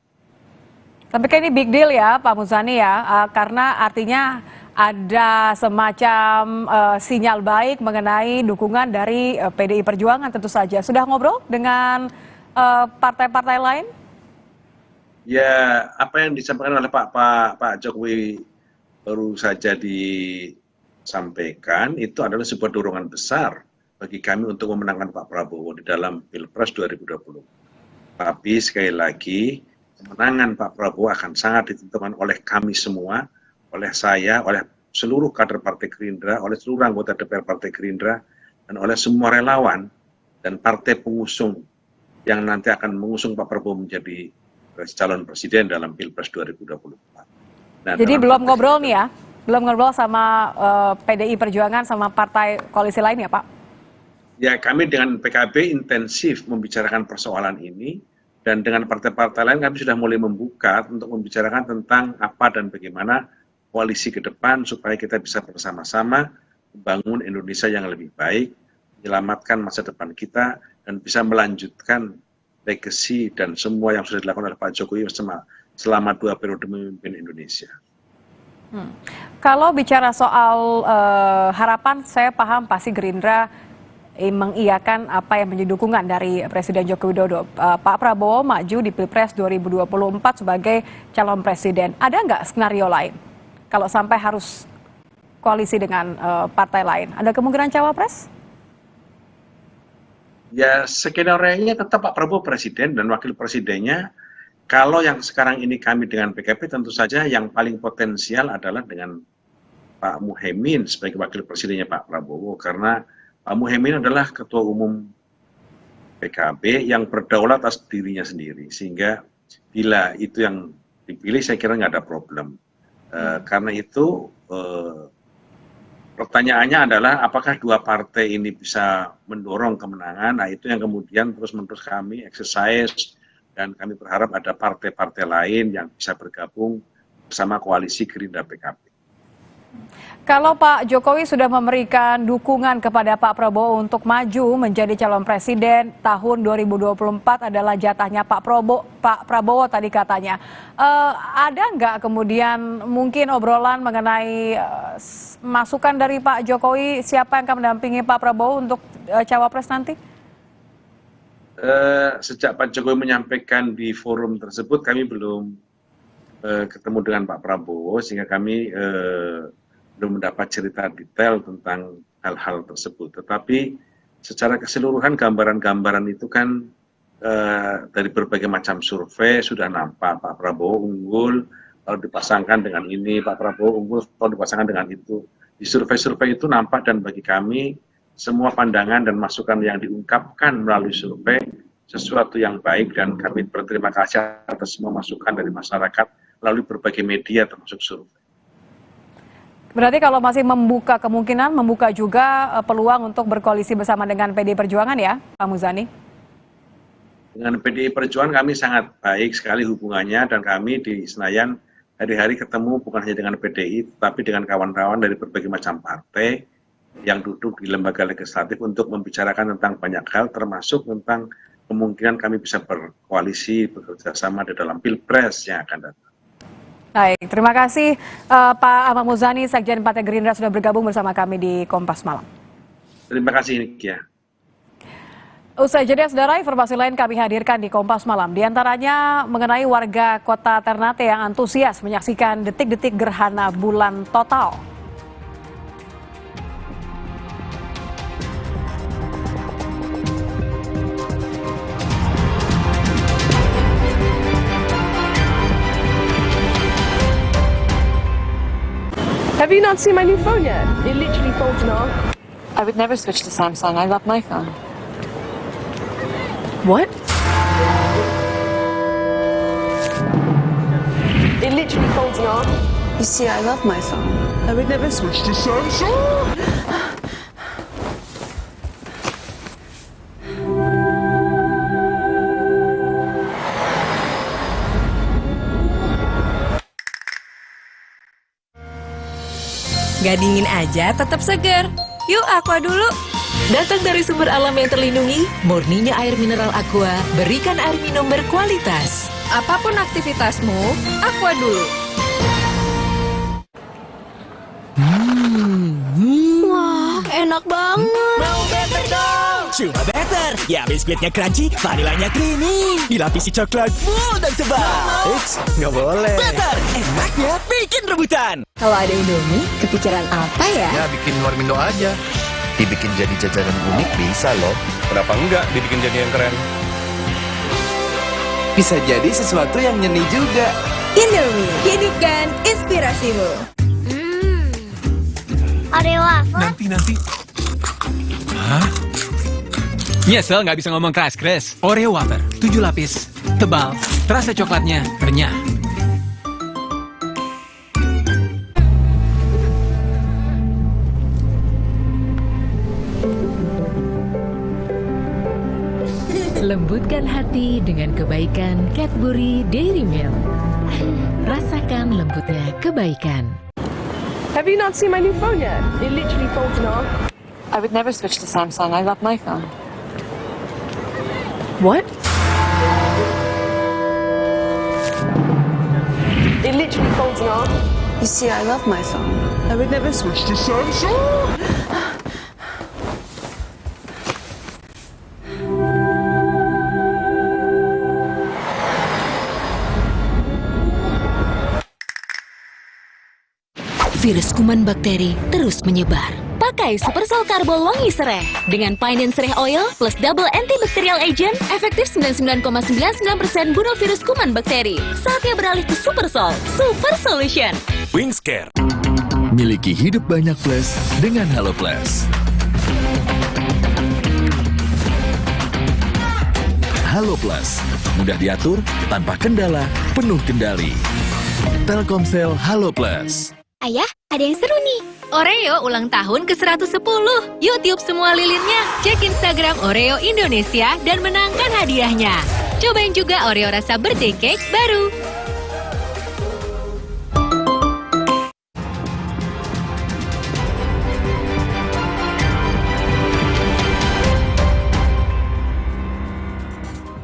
Tapi kan ini big deal ya Pak Muzani ya, karena artinya ada semacam sinyal baik mengenai dukungan dari PDI Perjuangan tentu saja. Sudah ngobrol dengan partai-partai lain? Ya, apa yang disampaikan oleh Pak Jokowi baru saja disampaikan itu adalah sebuah dorongan besar bagi kami untuk memenangkan Pak Prabowo di dalam Pilpres 2020. Tapi sekali lagi, kemenangan Pak Prabowo akan sangat ditentukan oleh kami semua, oleh saya, oleh seluruh kader Partai Gerindra, oleh seluruh anggota DPR Partai Gerindra, dan oleh semua relawan dan partai pengusung yang nanti akan mengusung Pak Prabowo menjadi calon presiden dalam Pilpres 2024. Nah, jadi belum ngobrol nih ya? Belum ngobrol sama PDI Perjuangan sama partai koalisi lain ya Pak? Ya, kami dengan PKB intensif membicarakan persoalan ini, dan dengan partai-partai lain kami sudah mulai membuka untuk membicarakan tentang apa dan bagaimana koalisi ke depan supaya kita bisa bersama-sama membangun Indonesia yang lebih baik, menyelamatkan masa depan kita, dan bisa melanjutkan legacy dan semua yang sudah dilakukan oleh Pak Jokowi selama 2 periode memimpin Indonesia. Kalau bicara soal harapan, saya paham pasti Gerindra mengiyakan apa yang menjadi dukungan dari Presiden Joko Widodo. Pak Prabowo maju di Pilpres 2024 sebagai calon presiden. Ada nggak skenario lain? Kalau sampai harus koalisi dengan partai lain, ada kemungkinan cawapres? Ya, skenario-nya tetap Pak Prabowo presiden dan wakil presidennya. Kalau yang sekarang ini kami dengan PKB, tentu saja yang paling potensial adalah dengan Pak Muhaimin sebagai wakil presidennya Pak Prabowo. Karena Pak Muhaimin adalah ketua umum PKB yang berdaulat atas dirinya sendiri. Sehingga bila itu yang dipilih, saya kira nggak ada problem. Karena itu pertanyaannya adalah apakah dua partai ini bisa mendorong kemenangan. Nah, itu yang kemudian terus-menerus kami exercise, dan kami berharap ada partai-partai lain yang bisa bergabung bersama koalisi Gerindra PKB. Kalau Pak Jokowi sudah memberikan dukungan kepada Pak Prabowo untuk maju menjadi calon presiden tahun 2024 adalah jatahnya Pak Prabowo tadi katanya. Ada nggak kemudian mungkin obrolan mengenai masukan dari Pak Jokowi siapa yang akan mendampingi Pak Prabowo untuk cawapres nanti? Sejak Pak Jokowi menyampaikan di forum tersebut, kami belum ketemu dengan Pak Prabowo, sehingga kami belum mendapat cerita detail tentang hal-hal tersebut. Tetapi secara keseluruhan gambaran-gambaran itu kan dari berbagai macam survei sudah nampak Pak Prabowo unggul kalau dipasangkan dengan ini, Pak Prabowo unggul kalau dipasangkan dengan itu. Di survei-survei itu nampak, dan bagi kami semua pandangan dan masukan yang diungkapkan melalui survei sesuatu yang baik, dan kami berterima kasih atas semua masukan dari masyarakat melalui berbagai media termasuk survei. Berarti kalau masih membuka kemungkinan, membuka juga peluang untuk berkoalisi bersama dengan PDI Perjuangan ya, Pak Muzani? Dengan PDI Perjuangan kami sangat baik sekali hubungannya, dan kami di Senayan hari-hari ketemu bukan hanya dengan PDI, tetapi dengan kawan-kawan dari berbagai macam partai yang duduk di lembaga legislatif untuk membicarakan tentang banyak hal, termasuk tentang kemungkinan kami bisa berkoalisi, bekerja sama di dalam Pilpres yang akan datang. Baik, terima kasih Pak Ahmad Muzani, Sekjen Partai Gerindra sudah bergabung bersama kami di Kompas Malam. Terima kasih Nikia. Usai jeda, saudara, informasi lain kami hadirkan di Kompas Malam. Di antaranya mengenai warga kota Ternate yang antusias menyaksikan detik-detik gerhana bulan total. Have you not seen my new phone yet? It literally folds in half. I would never switch to Samsung. I love my phone. What? It literally folds in half. You see, I love my son. I would never switch to Samsung. Gak dingin aja, tetap segar. Yuk, Aqua dulu. Datang dari sumber alam yang terlindungi, murninya air mineral Aqua, berikan air minum berkualitas. Apapun aktivitasmu, Aqua dulu. Wah, enak banget. Mau better dong? Cuma better. Ya, biskuitnya crunchy, vanilanya creamy. Dilapisi coklat full dan tebal. Eits, nggak boleh. Better, enaknya bikin rebutan. Kalau ada Indomie, kepikiran apa ya? Ya, bikin Warmindo aja. Dibikin jadi jajanan unik bisa loh. Kenapa enggak dibikin jadi yang keren? Bisa jadi sesuatu yang nyeni juga. Indomie, hidupkan inspirasimu. Oreo apa? Nanti. Hah? Nyesel nggak bisa ngomong keras-keras. Oreo wafer, 7 lapis, tebal, terasa coklatnya renyah. Lembutkan hati dengan kebaikan Cadbury Dairy Milk. Rasakan lembutnya kebaikan. Have you not seen my new phone yet? It literally folds in half. I would never switch to Samsung. I love my phone. What? It literally folds in half. You see, I love my phone. I would never switch to Samsung. Virus kuman bakteri terus menyebar. Pakai Supersol Karbol Wangi Sereh dengan Pine and Sereh Oil plus double antibacterial agent, efektif 99,99% bunuh virus kuman bakteri. Saatnya beralih ke Supersol, Super Solution. Wingscare. Miliki hidup banyak plus dengan Halo Plus. Halo Plus, mudah diatur, tanpa kendala, penuh kendali. Telkomsel Halo Plus. Ayah, ada yang seru nih. Oreo ulang tahun ke-110. Yuk tiup semua lilinnya. Cek Instagram Oreo Indonesia dan menangkan hadiahnya. Cobain juga Oreo rasa birthday cake baru.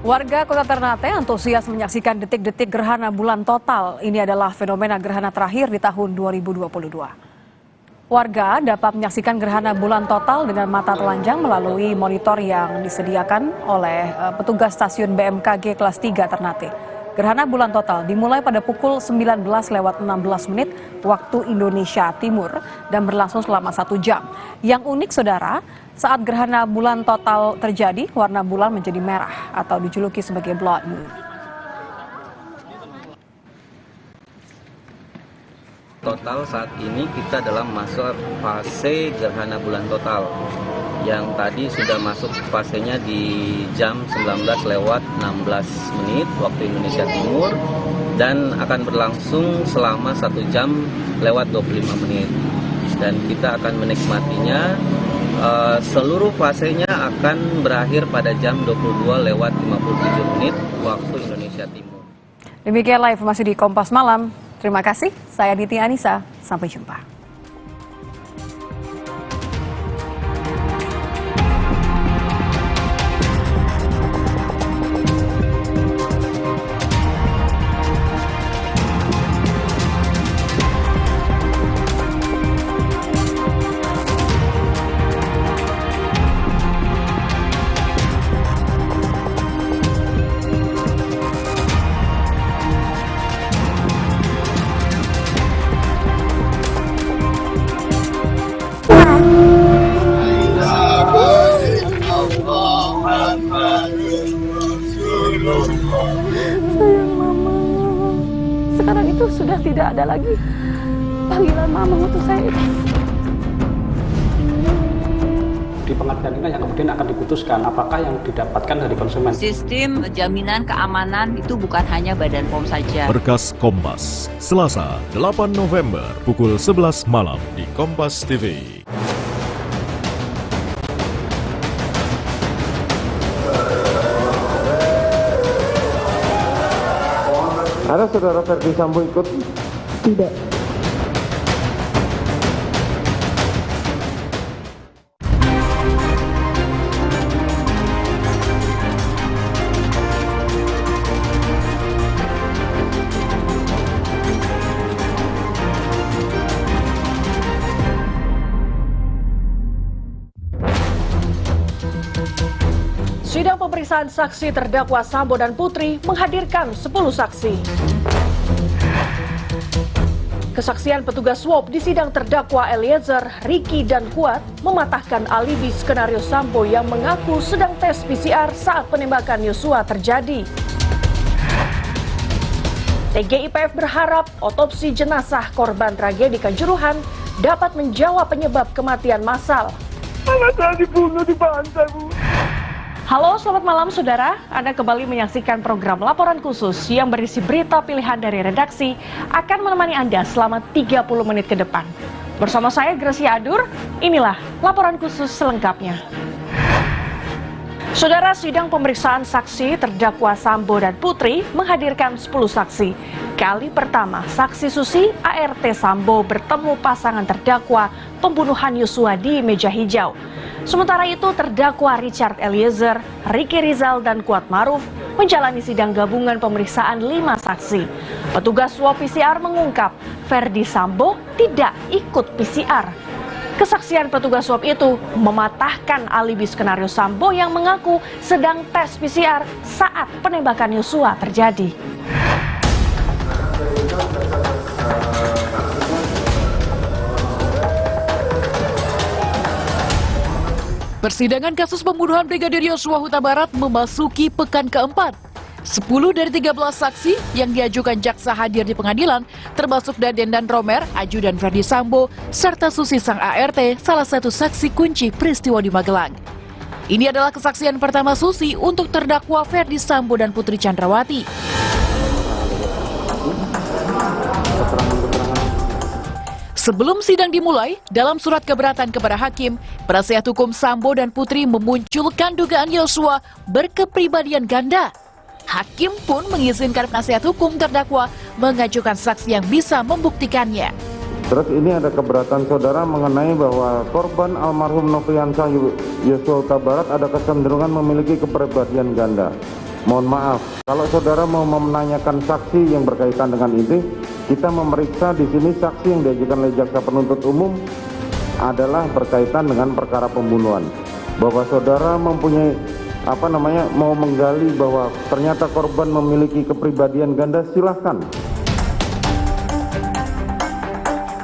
Warga Kota Ternate antusias menyaksikan detik-detik gerhana bulan total. Ini adalah fenomena gerhana terakhir di tahun 2022. Warga dapat menyaksikan gerhana bulan total dengan mata telanjang melalui monitor yang disediakan oleh petugas stasiun BMKG kelas 3 Ternate. Gerhana bulan total dimulai pada pukul 19:16 waktu Indonesia Timur dan berlangsung selama 1 jam. Yang unik saudara, saat gerhana bulan total terjadi, warna bulan menjadi merah atau dijuluki sebagai blood moon. Total saat ini kita dalam masuk fase gerhana bulan total. Yang tadi sudah masuk fasenya di jam 19:16 waktu Indonesia Timur dan akan berlangsung selama 1 jam lewat 25 menit. Dan kita akan menikmatinya. Seluruh fasenya akan berakhir pada jam 22:57 waktu Indonesia Timur. Demikianlah informasi di Kompas Malam. Terima kasih, saya Diti Anissa. Sampai jumpa. Sayang mama. Sekarang itu sudah tidak ada lagi panggilan mama untuk saya. Di pengadilan ini yang kemudian akan diputuskan apakah yang didapatkan dari konsumen. Sistem jaminan keamanan itu bukan hanya Badan POM saja. Berkas Kompas, Selasa 8 November pukul 11 malam di Kompas TV. Ada saudara Ferdi Sambo ikut? Tidak. Sidang pemeriksaan saksi terdakwa Sambo dan Putri menghadirkan 10 saksi. Kesaksian petugas swab di sidang terdakwa Eliezer, Ricky, dan Kuat mematahkan alibi skenario Sambo yang mengaku sedang tes PCR saat penembakan Yosua terjadi. TGIPF berharap otopsi jenazah korban tragedi Kanjuruhan dapat menjawab penyebab kematian massal. Anak saya dibunuh di pantai, Bu. Halo, selamat malam saudara. Anda kembali menyaksikan program Laporan Khusus yang berisi berita pilihan dari redaksi akan menemani Anda selama 30 menit ke depan. Bersama saya Gracia Adur, inilah Laporan Khusus selengkapnya. Saudara, sidang pemeriksaan saksi terdakwa Sambo dan Putri menghadirkan 10 saksi. Kali pertama, saksi Susi ART Sambo bertemu pasangan terdakwa pembunuhan Yosua di meja hijau. Sementara itu, terdakwa Richard Eliezer, Ricky Rizal, dan Kuat Maruf menjalani sidang gabungan pemeriksaan 5 saksi. Petugas swab PCR mengungkap Ferdi Sambo tidak ikut PCR. Kesaksian petugas swab itu mematahkan alibi skenario Sambo yang mengaku sedang tes PCR saat penembakan Yosua terjadi. Persidangan kasus pembunuhan Brigadir Yosua Huta Barat memasuki pekan keempat. 10 dari 13 saksi yang diajukan jaksa hadir di pengadilan, termasuk Daden dan Romer, ajudan Ferdi Sambo, serta Susi sang ART, salah satu saksi kunci peristiwa di Magelang. Ini adalah kesaksian pertama Susi untuk terdakwa Ferdi Sambo dan Putri Chandrawati. Sebelum sidang dimulai, dalam surat keberatan kepada hakim, penasihat hukum Sambo dan Putri memunculkan dugaan Yosua berkepribadian ganda. Hakim pun mengizinkan penasihat hukum terdakwa mengajukan saksi yang bisa membuktikannya. Terus ini ada keberatan saudara mengenai bahwa korban almarhum Nofriansah Yosua Huta Barat ada kecenderungan memiliki kepribadian ganda. Mohon maaf, kalau saudara mau menanyakan saksi yang berkaitan dengan ini, kita memeriksa di sini saksi yang diajukan oleh jaksa penuntut umum adalah berkaitan dengan perkara pembunuhan. Bahwa saudara mempunyai mau menggali bahwa ternyata korban memiliki kepribadian ganda, silahkan.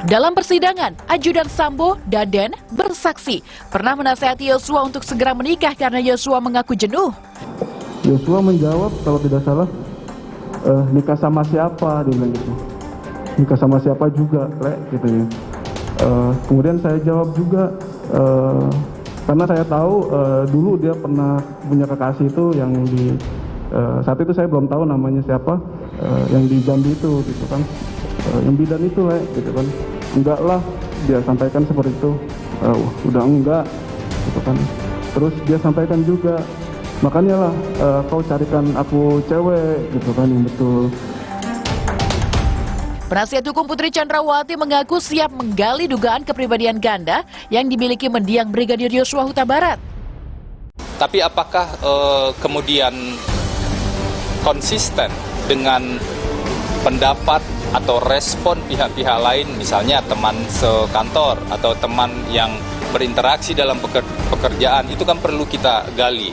Dalam persidangan, ajudan Sambo, Daden, bersaksi pernah menasihati Yosua untuk segera menikah karena Yosua mengaku jenuh. Yosua menjawab kalau tidak salah, nikah sama siapa, dia bilang gitu. Nikah sama siapa juga, gitu ya. Kemudian saya jawab juga, karena saya tahu dulu dia pernah punya kekasih itu yang di saat itu saya belum tahu namanya siapa, yang di Jambi itu, gitu kan, yang bidan itu, gitu kan. Enggak lah, dia sampaikan seperti itu, udah enggak, gitu kan. Terus dia sampaikan juga, makanya lah kau carikan aku cewek, gitu kan, yang betul. Penasihat hukum Putri Chandrawati mengaku siap menggali dugaan kepribadian ganda yang dimiliki mendiang Brigadir Yosua Huta Barat. Tapi apakah kemudian konsisten dengan pendapat atau respon pihak-pihak lain, misalnya teman sekantor atau teman yang berinteraksi dalam pekerjaan, itu kan perlu kita gali.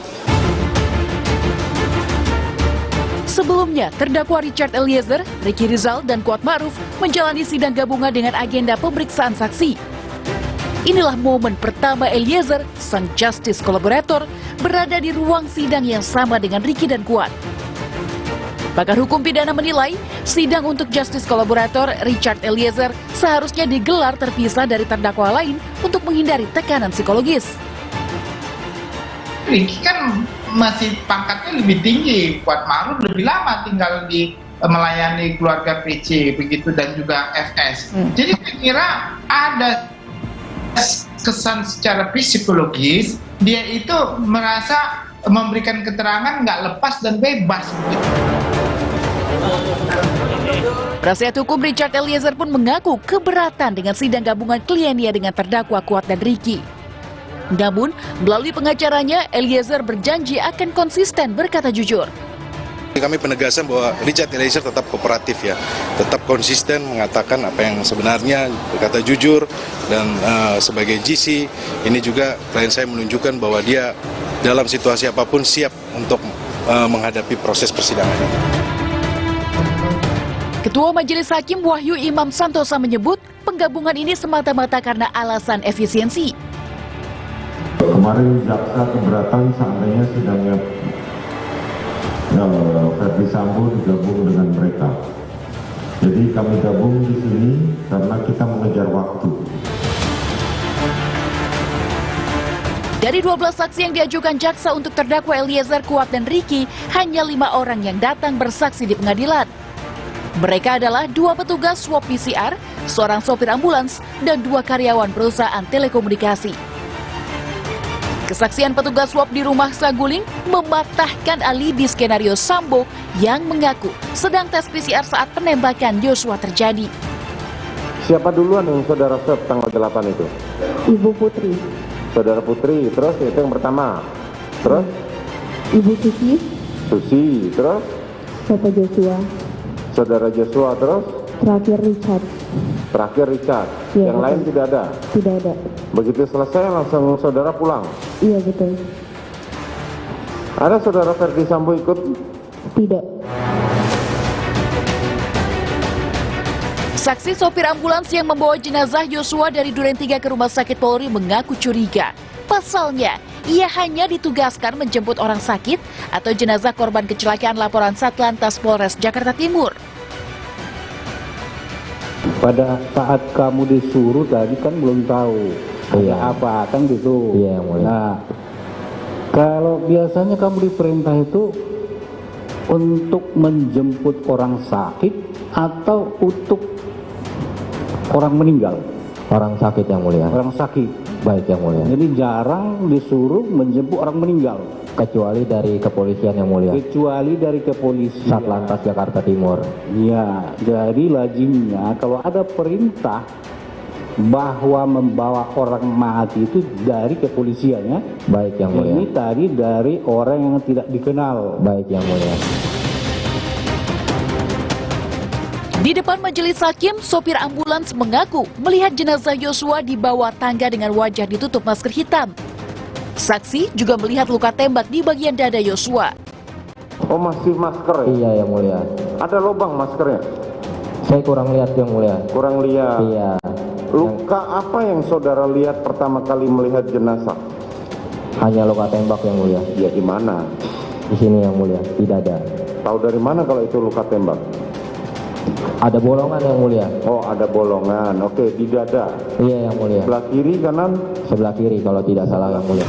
Sebelumnya, terdakwa Richard Eliezer, Ricky Rizal, dan Kuat Maruf menjalani sidang gabungan dengan agenda pemeriksaan saksi. Inilah momen pertama Eliezer, sang justice kolaborator, berada di ruang sidang yang sama dengan Ricky dan Kuat. Pakar hukum pidana menilai, sidang untuk justice kolaborator Richard Eliezer seharusnya digelar terpisah dari terdakwa lain untuk menghindari tekanan psikologis. Ricky kan masih pangkatnya lebih tinggi, Kuat Ma'ruf lebih lama tinggal di melayani keluarga PC begitu dan juga FS. Jadi saya kira ada kesan secara psikologis dia itu merasa memberikan keterangan nggak lepas dan bebas. Penasihat hukum Richard Eliezer pun mengaku keberatan dengan sidang gabungan kliennya dengan terdakwa Kuat dan Ricky. Namun, melalui pengacaranya, Eliezer berjanji akan konsisten berkata jujur. Kami penegasan bahwa Richard Eliezer tetap kooperatif ya, tetap konsisten mengatakan apa yang sebenarnya, berkata jujur, dan sebagai GC ini juga klien saya menunjukkan bahwa dia dalam situasi apapun siap untuk menghadapi proses persidangan. Ketua Majelis Hakim Wahyu Imam Santosa menyebut penggabungan ini semata-mata karena alasan efisiensi. Kemarin jaksa keberatan seandainya sidangnya Verdi Sambo digabung dengan mereka. Jadi kami gabung di sini karena kita mengejar waktu. Dari 12 saksi yang diajukan jaksa untuk terdakwa Eliezer, Kuat dan Ricky, hanya 5 orang yang datang bersaksi di pengadilan. Mereka adalah 2 petugas swab PCR, seorang sopir ambulans, dan 2 karyawan perusahaan telekomunikasi. Kesaksian petugas swab di rumah Saguling mematahkan alibi skenario Sambo yang mengaku sedang tes PCR saat penembakan Yosua terjadi. Siapa duluan yang saudara swab tanggal 8 itu? Ibu Putri. Saudara Putri, terus itu yang pertama. Terus? Ibu Susi. Susi, terus? Bapak Joshua. Saudara Joshua, terus? Terakhir Richard. Terakhir Richard. Ya, yang betul. lain tidak ada? Tidak ada. Begitu selesai langsung saudara pulang? Iya betul. Ada saudara Verdi Sambo ikut? Tidak. Saksi sopir ambulans yang membawa jenazah Yosua dari Duren 3 ke Rumah Sakit Polri mengaku curiga. Pasalnya, ia hanya ditugaskan menjemput orang sakit atau jenazah korban kecelakaan laporan Satlantas Polres Jakarta Timur. Pada saat kamu disuruh tadi kan belum tahu ada apa kan gitu. Iya, nah, kalau biasanya kamu diperintah itu untuk menjemput orang sakit atau untuk orang meninggal? Orang sakit yang mulia. Orang sakit. Baik yang mulia. Jadi jarang disuruh menjemput orang meninggal. Kecuali dari kepolisian yang mulia. Kecuali dari kepolisian. Satlantas Jakarta Timur. Iya, jadi lazimnya kalau ada perintah bahwa membawa orang mati itu dari kepolisian ya. Baik yang mulia. Ini tadi dari orang yang tidak dikenal. Baik yang mulia. Di depan majelis hakim, sopir ambulans mengaku melihat jenazah Yosua di bawah tangga dengan wajah ditutup masker hitam. Saksi juga melihat luka tembak di bagian dada Yosua. Oh, masih masker ya? Iya yang mulia. Ada lubang maskernya? Saya kurang lihat yang mulia. Kurang lihat? Iya. Luka apa yang saudara lihat pertama kali melihat jenazah? Hanya luka tembak yang mulia. Ya di mana? Di sini yang mulia, di dada. Tahu dari mana kalau itu luka tembak? Ada bolongan yang mulia. Oh, ada bolongan. Oke, di dada. Iya yang mulia. Sebelah kiri, kanan? Sebelah kiri kalau tidak salah yang mulia.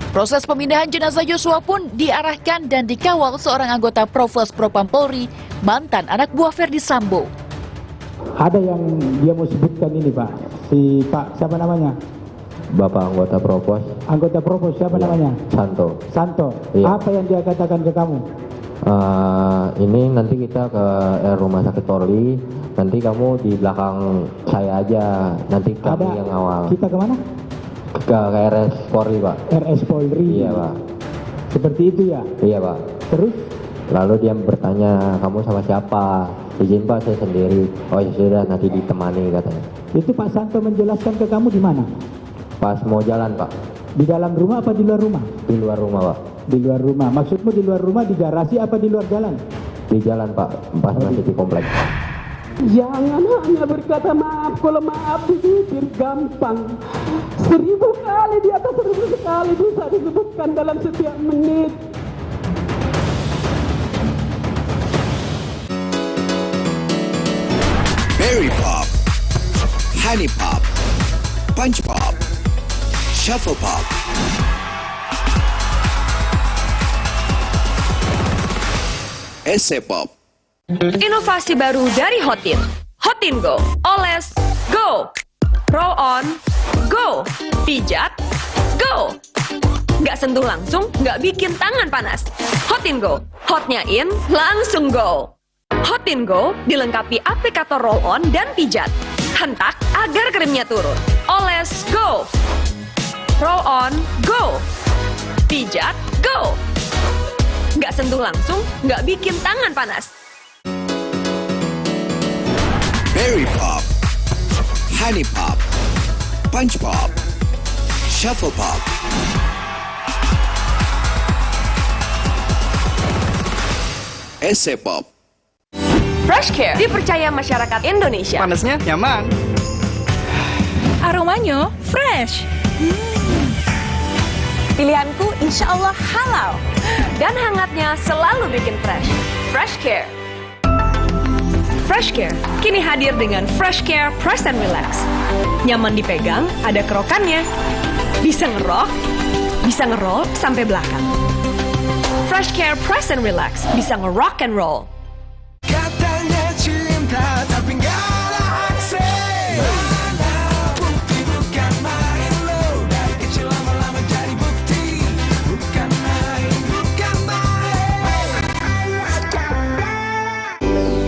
Proses pemindahan jenazah Yosua pun diarahkan dan dikawal seorang anggota Provos Propam Polri, mantan anak buah Verdi Sambo. Ada yang dia mau sebutkan ini Pak. Si Pak siapa namanya? Bapak anggota Provos. Anggota Provos siapa namanya? Santo. Santo. Iya. Apa yang dia katakan ke kamu? Ini nanti kita ke rumah sakit Polri. Nanti kamu di belakang saya aja. Nanti kami yang awal. Kita kemana? Ke RS Polri Pak. RS Polri. Iya Pak. Seperti itu ya? Iya Pak. Terus? Lalu dia bertanya, kamu sama siapa? Izin Pak, saya sendiri. Oh ya sudah, nanti ditemani katanya. Itu Pak Santo menjelaskan ke kamu di mana? Pas mau jalan Pak. Di dalam rumah apa di luar rumah? Di luar rumah Pak. Di luar rumah. Maksudmu di luar rumah, di garasi apa di luar jalan? Di jalan Pak, pas masih di kompleks. Jangan hanya berkata maaf, kalau maaf dipikir gampang. 1000 kali di atas 1000 kali bisa disebutkan dalam setiap menit. Berry Pop, Honey Pop, Punch Pop, Shuffle Pop. Ese Pop. Inovasi baru dari Hotin. Hotin Go. Oles, go. Roll on, go. Pijat, go. Nggak sentuh langsung, nggak bikin tangan panas. Hotin Go. Hotnya in, langsung go. Hotin Go dilengkapi aplikator roll on dan pijat. Hentak agar krimnya turun. Oles, go. Roll on, go. Pijat, go. Nggak sentuh langsung, nggak bikin tangan panas. Berry Pop. Honey Pop. Punch Pop. Shuffle Pop. Ese Pop. Fresh Care dipercaya masyarakat Indonesia. Panasnya nyaman. Aromanya fresh. Pilihanku insya Allah halal. Dan hangatnya selalu bikin fresh. Fresh Care. Fresh Care kini hadir dengan Fresh Care Press and Relax. Nyaman dipegang, ada kerokannya. Bisa ngerok, bisa ngeroll sampai belakang. Fresh Care Press and Relax bisa ngerock and roll. Katanya cinta tapi nggak ada akses. Bukti bukan main lo. Dari kecil lama-lama jadi bukti. Bukan main, bukan main.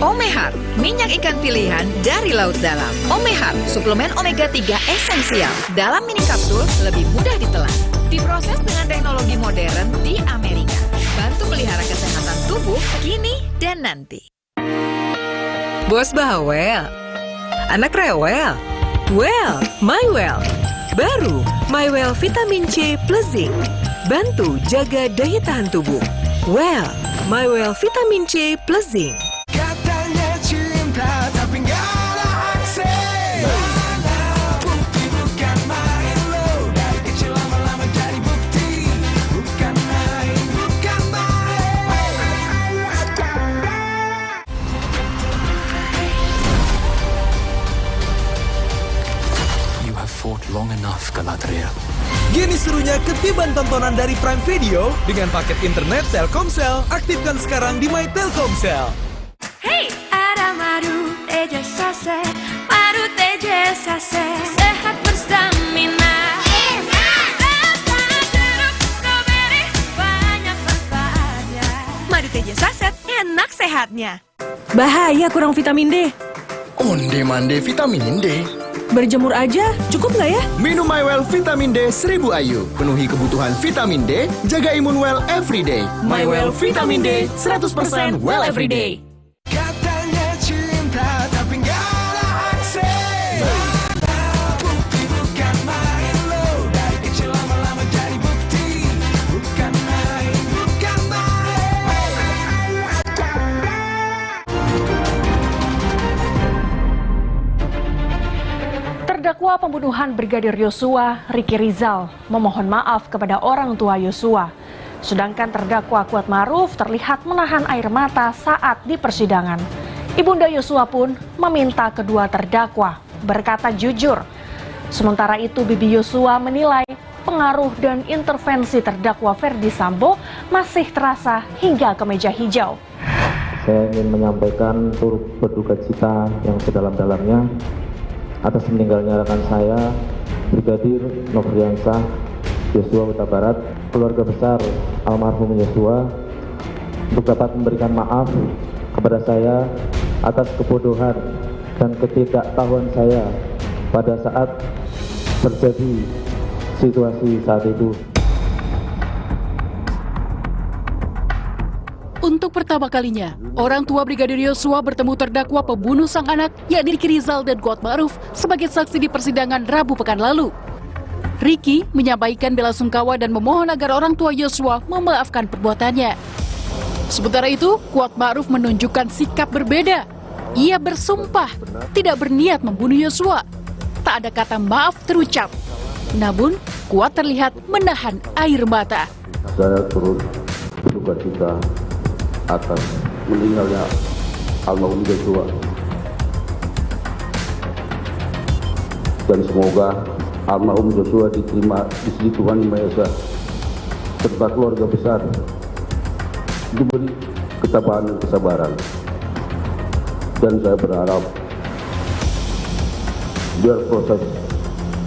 Omehar, minyak ikan pilihan dari laut dalam. Omehar, suplemen omega 3 esensial. Dalam mini kapsul, lebih mudah ditelan. Diproses dengan teknologi modern di Amerika. Bantu pelihara kesehatan tubuh kini dan nanti. Bos bawel, anak rewel. Well, MyWell. Baru, MyWell Vitamin C plus Zinc. Bantu jaga daya tahan tubuh. Well, MyWell Vitamin C plus Zinc. Katanya cinta tapi nggak ada akses. Bukti bukan main lo. Dari kecil lama-lama jadi bukti. Bukan main, bukan main. You have fought long enough, Galadriel. Gini serunya ketiban tontonan dari Prime Video dengan paket internet Telkomsel. Aktifkan sekarang di My Telkomsel. Hey, ada madu tejasase, madu tejasase, sehat berstamina. Banyak manfaatnya. Madu tejasase, enak sehatnya. Bahaya kurang vitamin D. Onde-mande vitamin D. Berjemur aja, cukup nggak ya? Minum MyWell Vitamin D 1000 IU. Penuhi kebutuhan vitamin D, jaga imun well everyday. MyWell Vitamin D, 100% well everyday. Katanya cinta tapi nggak ada akses. Bukti bukan main lo. Dari kecil lama-lama jadi bukti. Bukan main, bukan main. Terdakwa pembunuhan Brigadir Yosua, Ricky Rizal, memohon maaf kepada orang tua Yosua. Sedangkan terdakwa Kuatmaruf terlihat menahan air mata saat di persidangan. Ibunda Yosua pun meminta kedua terdakwa berkata jujur. Sementara itu Bibi Yosua menilai pengaruh dan intervensi terdakwa Ferdi Sambo masih terasa hingga ke meja hijau. Saya ingin menyampaikan turut berduka cita yang sedalam-dalamnya atas meninggalnya rekan saya, Brigadir Nofriansah Yosua Huta Barat, keluarga besar almarhum Yosua, untuk dapat memberikan maaf kepada saya atas kebodohan dan ketidaktahuan saya pada saat terjadi situasi saat itu. Untuk pertama kalinya, orang tua Brigadir Yosua bertemu terdakwa pembunuh sang anak, yakni Ricky Rizal dan Kuatmaruf, sebagai saksi di persidangan Rabu pekan lalu. Ricky menyampaikan bela sungkawa dan memohon agar orang tua Yosua memaafkan perbuatannya. Sementara itu, Kuatmaruf menunjukkan sikap berbeda. Ia bersumpah tidak berniat membunuh Yosua. Tak ada kata maaf terucap. Namun, Kuat terlihat menahan air mata. Saya turut berduka cita atas meninggalnya almarhum Yosua, dan semoga almarhum Joshua diterima di sisi Tuhan Yang Maha Esa serta keluarga besar, diberi ketabahan dan kesabaran. Dan saya berharap biar proses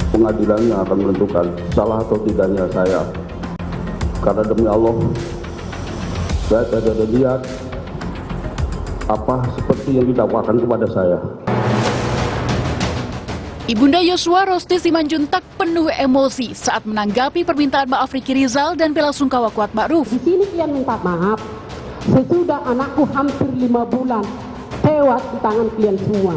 pengadilan yang akan menentukan salah atau tidaknya saya, karena demi Allah saya tidak ada lihat apa seperti yang didakwakan kepada saya. Ibunda Yosua Rosti Simanjuntak penuh emosi saat menanggapi permintaan maaf Ricky Rizal dan bela sungkawa Kuat Ma'ruf. Di sini kian minta maaf. Sesudah anakku hampir 5 bulan tewas di tangan kalian semua.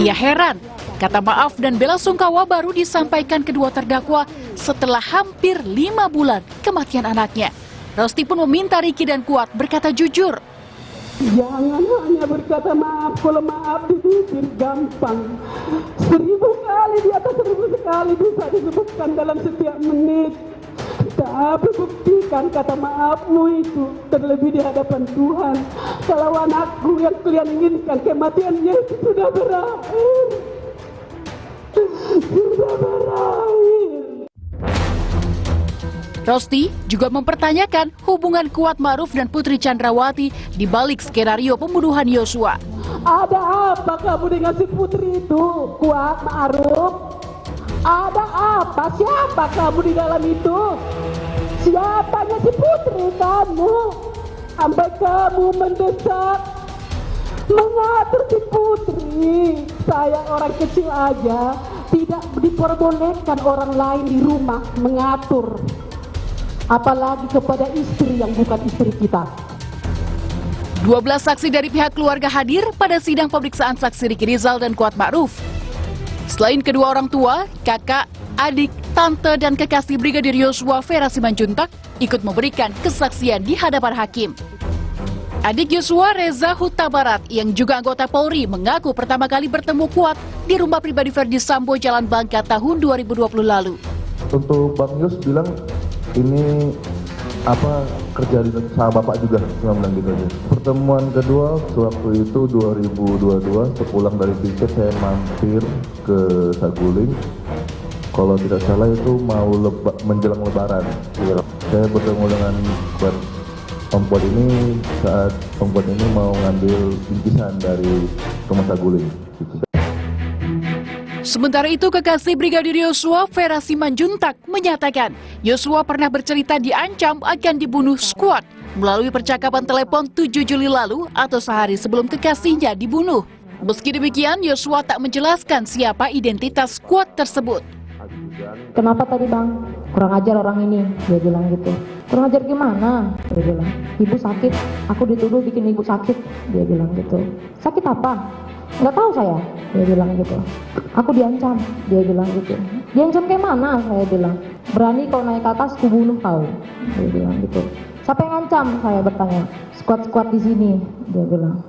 Ia heran, kata maaf dan bela sungkawa baru disampaikan kedua terdakwa setelah hampir 5 bulan kematian anaknya. Rosti pun meminta Ricky dan Kuat berkata jujur. Jangan hanya berkata maaf, kalau maaf di bibir gampang. 1000 kali di atas 1000 sekali bisa disebutkan dalam setiap menit. Tapi buktikan kata maafmu itu, terlebih di hadapan Tuhan. Kalau anakku yang kalian inginkan kematiannya itu sudah berakhir. Sudah berakhir. Rosti juga mempertanyakan hubungan Kuat Ma'ruf dan Putri Chandrawati di balik skenario pembunuhan Yosua. Ada apa kamu dengan si Putri itu, Kuat Ma'ruf? Ada apa? Siapa kamu di dalam itu? Siapanya si Putri kamu? Sampai kamu mendesak, mengatur si Putri. Saya orang kecil aja, tidak diperbolehkan orang lain di rumah mengatur. Apalagi kepada istri yang bukan istri kita. 12 saksi dari pihak keluarga hadir pada sidang pemeriksaan saksi Ricky Rizal dan Kuat Ma'ruf. Selain kedua orang tua, kakak, adik, tante, dan kekasih Brigadir Yosua Vera Simanjuntak ikut memberikan kesaksian di hadapan hakim. Adik Yosua Reza Huta Barat yang juga anggota Polri mengaku pertama kali bertemu Kuat di rumah pribadi Verdi Sambo Jalan Bangka tahun 2020 lalu. Untuk Bang Yos bilang ini apa kerja di sama bapak juga, cuma bilang gitu aja. Pertemuan kedua waktu itu 2022 sepulang dari tiket saya mampir ke Saguling. Kalau tidak salah itu mau menjelang Lebaran. Saya bertemu dengan Om Kuat ini saat Om Kuat ini mau ngambil bingkisan dari rumah Saguling. Sementara itu, kekasih Brigadir Yosua Vera Simanjuntak menyatakan Yosua pernah bercerita diancam akan dibunuh Squad melalui percakapan telepon 7 Juli lalu atau sehari sebelum kekasihnya dibunuh. Meski demikian, Yosua tak menjelaskan siapa identitas Squad tersebut. Kenapa tadi bang? Kurang ajar orang ini, dia bilang gitu. Kurang ajar gimana? Dia bilang, ibu sakit, aku dituduh bikin ibu sakit, dia bilang gitu. Sakit apa? Nggak tahu saya, dia bilang gitu. Aku diancam, dia bilang gitu. Diancam kayak mana? Saya bilang, berani kau naik ke atas, ku bunuh kau, dia bilang gitu. Siapa yang ngancam? Saya bertanya. Squad di sini, dia bilang.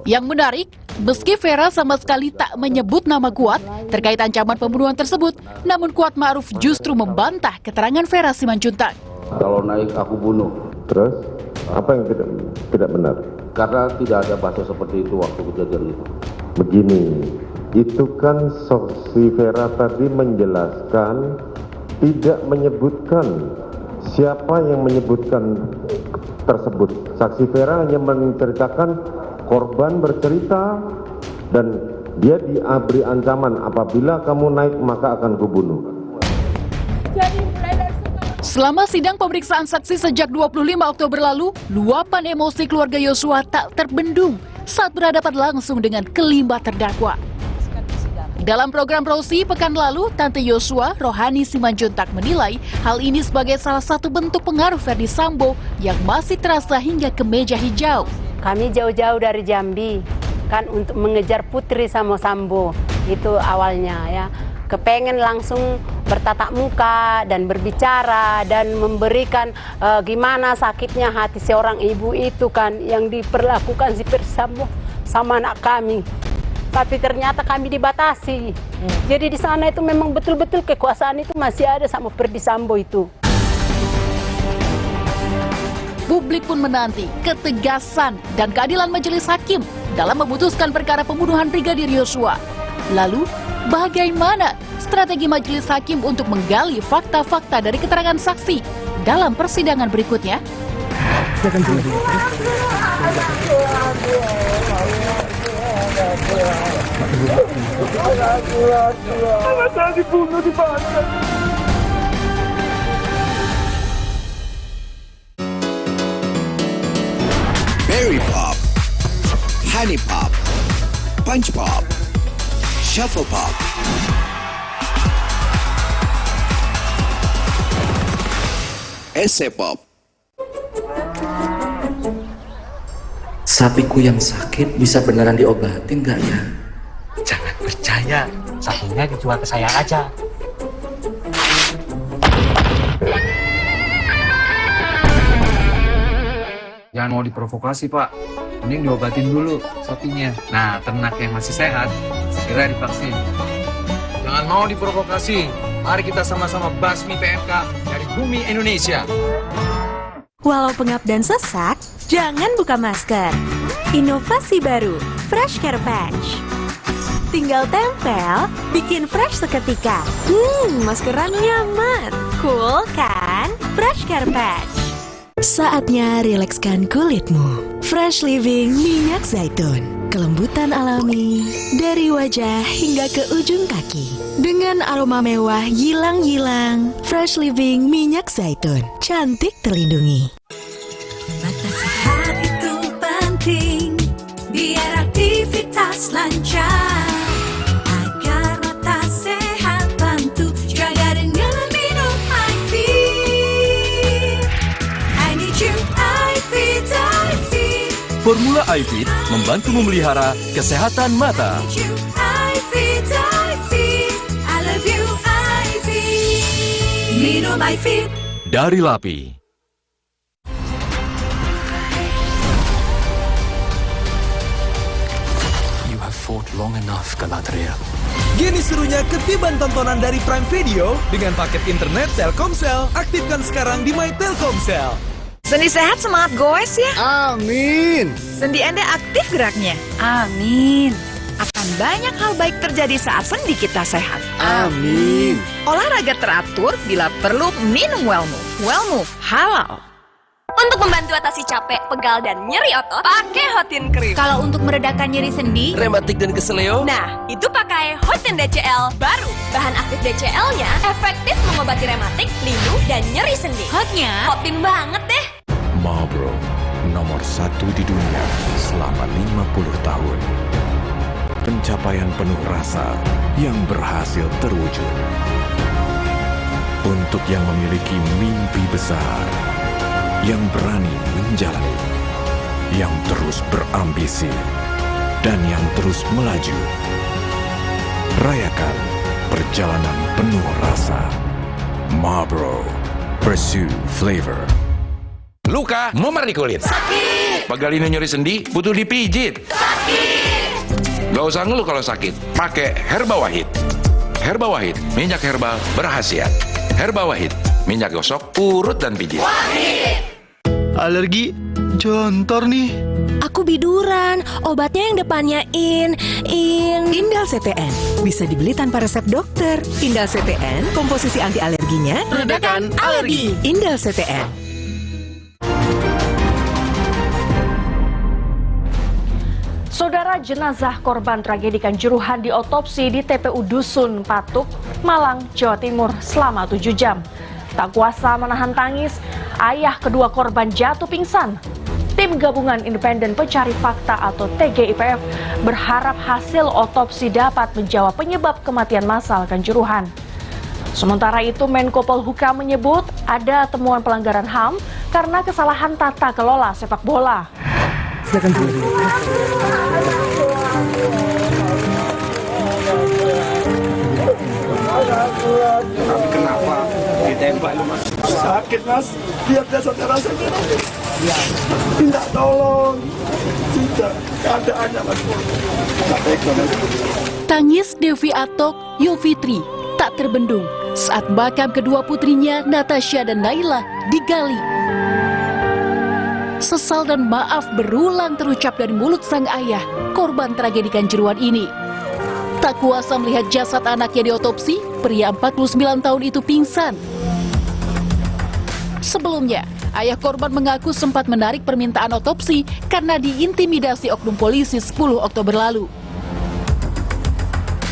Yang menarik, meski Vera sama sekali tak menyebut nama Kuat terkait ancaman pembunuhan tersebut, namun Kuat Ma'ruf justru membantah keterangan Vera Simanjuntak. Kalau naik aku bunuh. Terus apa yang tidak benar? Karena tidak ada bahasa seperti itu waktu kejadian itu. Begini, itu kan saksi Vera tadi menjelaskan tidak menyebutkan siapa yang menyebutkan tersebut. Saksi Vera hanya menceritakan korban bercerita dan dia diberi ancaman apabila kamu naik maka akan kubunuh. Selama sidang pemeriksaan saksi sejak 25 Oktober lalu, luapan emosi keluarga Yosua tak terbendung saat berhadapan langsung dengan kelima terdakwa. Dalam program Rosi pekan lalu, Tante Yosua, Rohani Simanjuntak menilai hal ini sebagai salah satu bentuk pengaruh Verdi Sambo yang masih terasa hingga ke meja hijau. Kami jauh-jauh dari Jambi, kan untuk mengejar Putri sama Sambo, itu awalnya ya. Kepengen langsung bertatap muka dan berbicara dan memberikan gimana sakitnya hati seorang ibu itu kan yang diperlakukan si Verdi Sambo sama anak kami. Tapi ternyata kami dibatasi. Jadi di sana itu memang betul-betul kekuasaan itu masih ada sama Verdi Sambo itu. Publik pun menanti ketegasan dan keadilan majelis hakim dalam memutuskan perkara pembunuhan Brigadir Yosua. Lalu, Bagaimana strategi majelis hakim untuk menggali fakta-fakta dari keterangan saksi dalam persidangan berikutnya? Berry Pop, Honey Pop, Punch Pop, Shuffle Pop. Ese Pop. Sapiku yang sakit bisa beneran diobatin nggak ya? Jangan percaya, sapinya dijual ke saya aja. Jangan mau diprovokasi, Pak. Mending diobatin dulu sapinya. Nah, ternak yang masih sehat, segera divaksin. Jangan mau diprovokasi. Mari kita sama-sama basmi PMK dari bumi Indonesia. Walau pengap dan sesak, jangan buka masker. Inovasi baru, Fresh Care Patch. Tinggal tempel, bikin fresh seketika. Maskeran nyaman, cool kan? Fresh Care Patch. Saatnya rilekskan kulitmu. Fresh Living minyak zaitun. Kelembutan alami dari wajah hingga ke ujung kaki. Dengan aroma mewah gilang-gilang. Fresh Living minyak zaitun. Cantik terlindungi. Mata sehat itu penting, biar aktivitas lancar. Agar mata sehat, bantu jaga dengan minum iFit. I need you, iFit, iFit. Formula iFit membantu memelihara kesehatan mata. iFit, iFit. I love you, iFit. Minum iFit. Dari LAPI. Fought long enough, Galadriel. Gini serunya ketiban tontonan dari Prime Video dengan paket internet Telkomsel. Aktifkan sekarang di My Telkomsel. Sendi sehat, semangat goes ya. Amin. Sendi Anda aktif geraknya. Amin. Akan banyak hal baik terjadi saat sendi kita sehat. Amin. Olahraga teratur, bila perlu minum Wellmove. Wellmove halal. Untuk membantu atasi capek, pegal, dan nyeri otot, pakai Hotin Cream. Kalau untuk meredakan nyeri sendi, rematik dan keseleo, Nah, itu pakai Hotin DCL baru. Bahan aktif DCL-nya efektif mengobati rematik, linu, dan nyeri sendi. hotnya Hotin banget deh. Marlboro, nomor 1 di dunia selama 50 tahun. Pencapaian penuh rasa yang berhasil terwujud. Untuk yang memiliki mimpi besar, yang berani menjalani, yang terus berambisi, dan yang terus melaju. Rayakan perjalanan penuh rasa. Marlboro, pursue flavor. Luka, memar di kulit. Sakit. Pegal ini nyeri sendi, butuh dipijit. Sakit. Gak usah ngeluh kalau sakit. Pakai Herba Wahid. Herba Wahid, minyak herbal berkhasiat. Herba Wahid, minyak gosok, urut dan pijit. Alergi, jontor nih. aku biduran. Obatnya yang depannya Indal CTN. Bisa dibeli tanpa resep dokter. Indal CTN, komposisi anti alerginya redakan alergi. Indal CTN. Saudara, jenazah korban tragedi Kanjuruhan diotopsi di TPU Dusun Patuk, Malang, Jawa Timur selama 7 jam. Tak kuasa menahan tangis, ayah kedua korban jatuh pingsan. Tim Gabungan Independen Pencari Fakta atau TGIPF berharap hasil otopsi dapat menjawab penyebab kematian massal Kanjuruhan. Sementara itu, Menko Polhukam menyebut ada temuan pelanggaran HAM karena kesalahan tata kelola sepak bola. Kenapa ditembak lu, Mas? Sakit, Mas. Biar dia saudara-saudara. Minta tolong. Tidak, keadaannya, Mas. Tangis Devi Atok, Yovitri tak terbendung saat makam kedua putrinya Natasha dan Naila digali. Sesal dan maaf berulang terucap dari mulut sang ayah korban tragedi Kanjuruhan ini. Tak kuasa melihat jasad anaknya diotopsi, pria 49 tahun itu pingsan. Sebelumnya, ayah korban mengaku sempat menarik permintaan otopsi karena diintimidasi oknum polisi 10 Oktober lalu.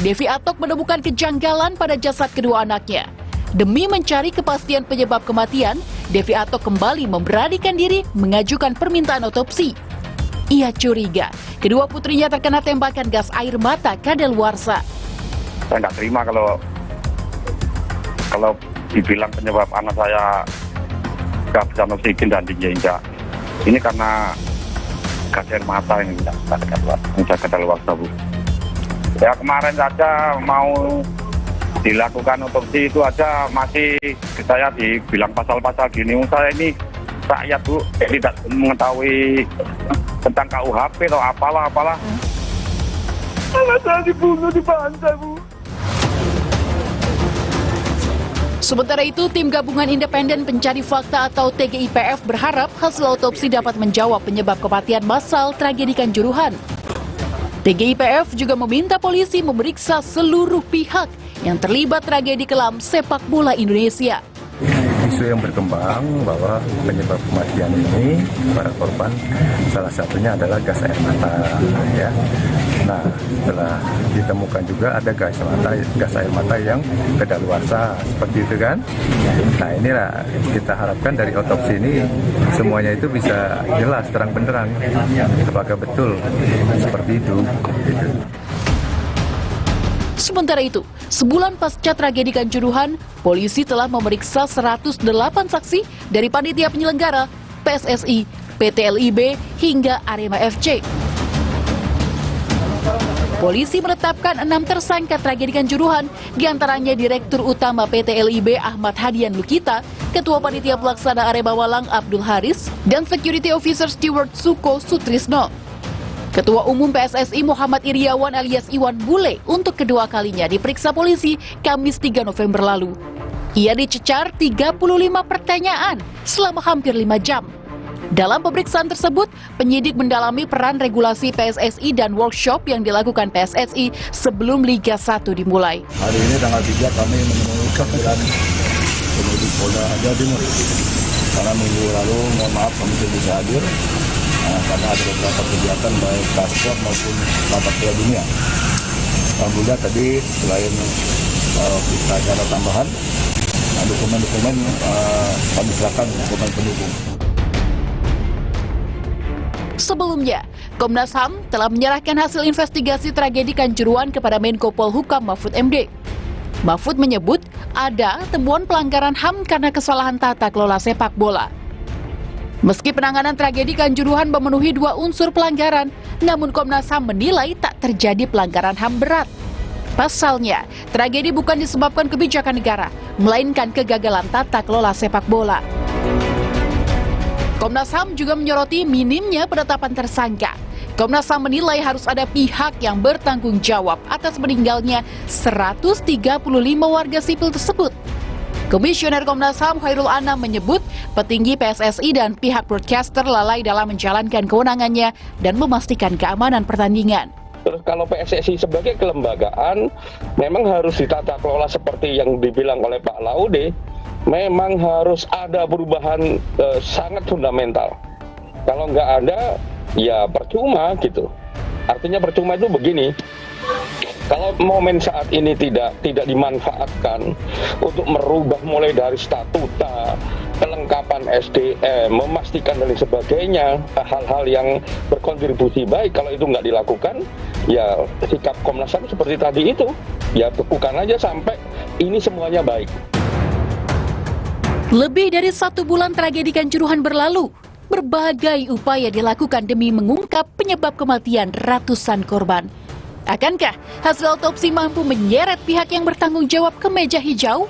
Devi Atok menemukan kejanggalan pada jasad kedua anaknya. Demi mencari kepastian penyebab kematian, Devi Atok kembali memberanikan diri mengajukan permintaan otopsi. Ia curiga kedua putrinya terkena tembakan gas air mata kadaluarsa. Saya nggak terima kalau dibilang penyebab anak saya kehabisan oksigen dan diinjak. Ini karena gas air mata yang tidak kadaluarsa, Bu. Ya kemarin saja mau dilakukan otopsi itu aja masih saya dibilang pasal-pasal gini. Saya ini rakyat, Bu, tidak mengetahui tentang KUHP atau apalah. Anak saya dibunuh di pantai, Bu. Sementara itu, Tim Gabungan Independen Pencari Fakta atau TGIPF berharap hasil otopsi dapat menjawab penyebab kematian massal tragedi Kanjuruhan. TGIPF juga meminta polisi memeriksa seluruh pihak yang terlibat tragedi kelam sepak bola Indonesia. Isu yang berkembang bahwa penyebab kematian ini para korban salah satunya adalah gas air mata, ya. Nah, setelah ditemukan juga ada gas air mata yang kadaluarsa seperti itu kan. Nah, inilah kita harapkan dari otopsi ini semuanya itu bisa jelas terang benderang apakah betul seperti itu. Gitu. Sementara itu, sebulan pasca tragedi Kanjuruhan, polisi telah memeriksa 108 saksi dari panitia penyelenggara, PSSI, PT LIB, hingga Arema FC. Polisi menetapkan 6 tersangka tragedi Kanjuruhan, diantaranya Direktur Utama PT LIB Ahmad Hadian Lukita, Ketua Panitia Pelaksana Arema Malang Abdul Haris, dan Security Officer Steward Suko Sutrisno. Ketua Umum PSSI Muhammad Iriawan alias Iwan Bule untuk kedua kalinya diperiksa polisi Kamis 3 November lalu. Ia dicecar 35 pertanyaan selama hampir 5 jam. Dalam pemeriksaan tersebut, penyidik mendalami peran regulasi PSSI dan workshop yang dilakukan PSSI sebelum Liga 1 dimulai. Hari ini tanggal 3 kami menemui kehadiran penyidik Polda Jawa Timur. Karena minggu lalu, mohon maaf kami tidak bisa hadir. Karena ada beberapa kegiatan baik paspor maupun rapat Piala Dunia. Alhamdulillah tadi selain kita ada tambahan dokumen-dokumen kami serahkan dokumen pendukung. Sebelumnya, Komnas HAM telah menyerahkan hasil investigasi tragedi Kanjuruhan kepada Menko Polhukam Mahfud MD. Mahfud menyebut ada temuan pelanggaran HAM karena kesalahan tata kelola sepak bola. Meski penanganan tragedi Kanjuruhan memenuhi 2 unsur pelanggaran, namun Komnas HAM menilai tak terjadi pelanggaran HAM berat. Pasalnya, tragedi bukan disebabkan kebijakan negara, melainkan kegagalan tata kelola sepak bola. Komnas HAM juga menyoroti minimnya penetapan tersangka. Komnas HAM menilai harus ada pihak yang bertanggung jawab atas meninggalnya 135 warga sipil tersebut. Komisioner Komnas HAM Khairul Anam menyebut petinggi PSSI dan pihak broadcaster lalai dalam menjalankan kewenangannya dan memastikan keamanan pertandingan. Terus kalau PSSI sebagai kelembagaan memang harus ditata kelola seperti yang dibilang oleh Pak Laude, memang harus ada perubahan sangat fundamental. Kalau nggak ada, ya percuma gitu. Artinya percuma itu begini. Kalau momen saat ini tidak dimanfaatkan untuk merubah mulai dari statuta, kelengkapan SDM, memastikan dan sebagainya, hal-hal yang berkontribusi baik, kalau itu nggak dilakukan, ya sikap Komnas HAM seperti tadi itu, ya lakukan aja sampai ini semuanya baik. Lebih dari 1 bulan tragedi Kanjuruhan berlalu, berbagai upaya dilakukan demi mengungkap penyebab kematian ratusan korban. Akankah hasil otopsi mampu menyeret pihak yang bertanggung jawab ke meja hijau?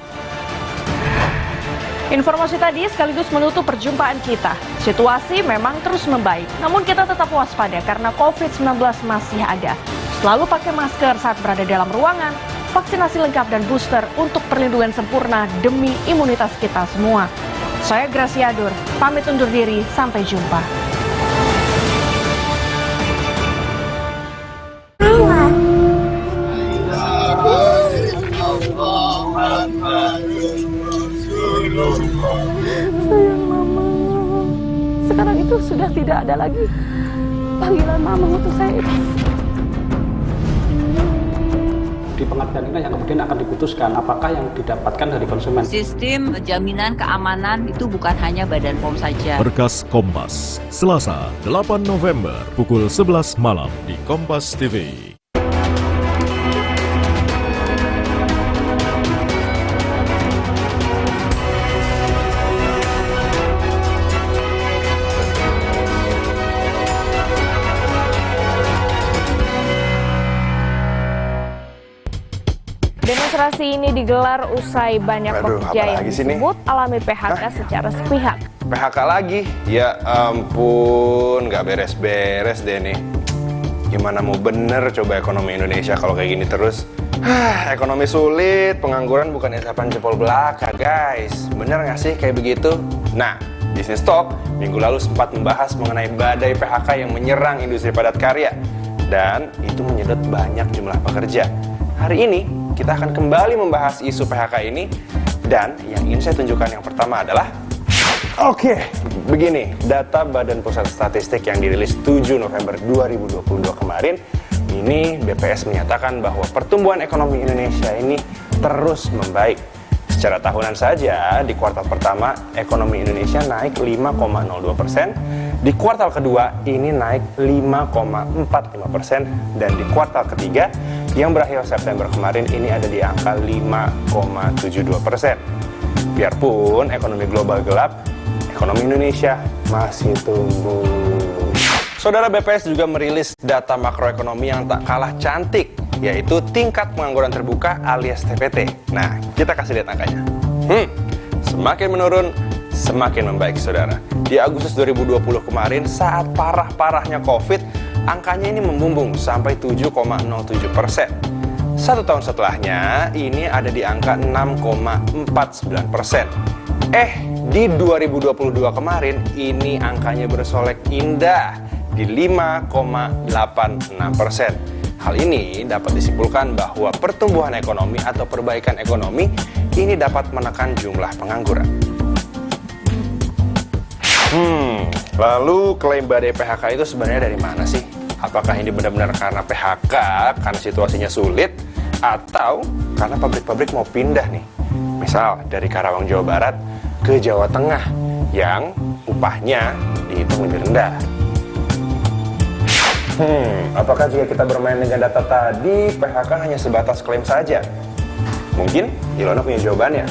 Informasi tadi sekaligus menutup perjumpaan kita. Situasi memang terus membaik, namun kita tetap waspada karena COVID-19 masih ada. Selalu pakai masker saat berada dalam ruangan, vaksinasi lengkap dan booster untuk perlindungan sempurna demi imunitas kita semua. Saya Gracia Dur, pamit undur diri, sampai jumpa. sudah tidak ada lagi panggilan mama untuk saya. Di pengadilan ini yang kemudian akan diputuskan apakah yang didapatkan dari konsumen. Sistem jaminan keamanan itu bukan hanya Badan POM saja. Berkas Kompas, Selasa 8 November pukul 11 malam di Kompas TV. Demonstrasi ini digelar usai banyak pekerja yang disebut alami PHK secara sepihak. PHK lagi? Ya ampun, nggak beres-beres deh nih. Gimana mau bener coba ekonomi Indonesia kalau kayak gini terus? Ekonomi sulit, pengangguran bukan isapan jempol belaka, guys. Bener nggak sih kayak begitu? Nah, Business Talk minggu lalu sempat membahas mengenai badai PHK yang menyerang industri padat karya. Dan itu menyedot banyak jumlah pekerja. Hari ini, kita akan kembali membahas isu PHK ini, dan yang ingin saya tunjukkan yang pertama adalah begini, data Badan Pusat Statistik yang dirilis 7 November 2022 kemarin, ini BPS menyatakan bahwa pertumbuhan ekonomi Indonesia ini terus membaik. Secara tahunan saja, di kuartal pertama, ekonomi Indonesia naik 5,02%, di kuartal kedua ini naik 5,45%, dan di kuartal ketiga yang berakhir September kemarin ini ada di angka 5,72%. Biarpun ekonomi global gelap, ekonomi Indonesia masih tumbuh. Saudara, BPS juga merilis data makroekonomi yang tak kalah cantik, yaitu tingkat pengangguran terbuka alias TPT. Nah, kita kasih lihat angkanya. Semakin menurun, semakin membaik, saudara. Di Agustus 2020 kemarin, saat parah-parahnya COVID, angkanya ini membumbung sampai 7,07%. 1 tahun setelahnya, ini ada di angka 6,49%. Di 2022 kemarin, ini angkanya bersolek indah di 5,86%. Hal ini dapat disimpulkan bahwa pertumbuhan ekonomi atau perbaikan ekonomi ini dapat menekan jumlah pengangguran. Lalu klaim badai PHK itu sebenarnya dari mana sih? Apakah ini benar-benar karena PHK, karena situasinya sulit, atau karena pabrik-pabrik mau pindah nih? Misal dari Karawang, Jawa Barat ke Jawa Tengah yang upahnya dihitung lebih rendah. Apakah jika kita bermain dengan data tadi, PHK hanya sebatas klaim saja? Mungkin Ilona punya jawabannya.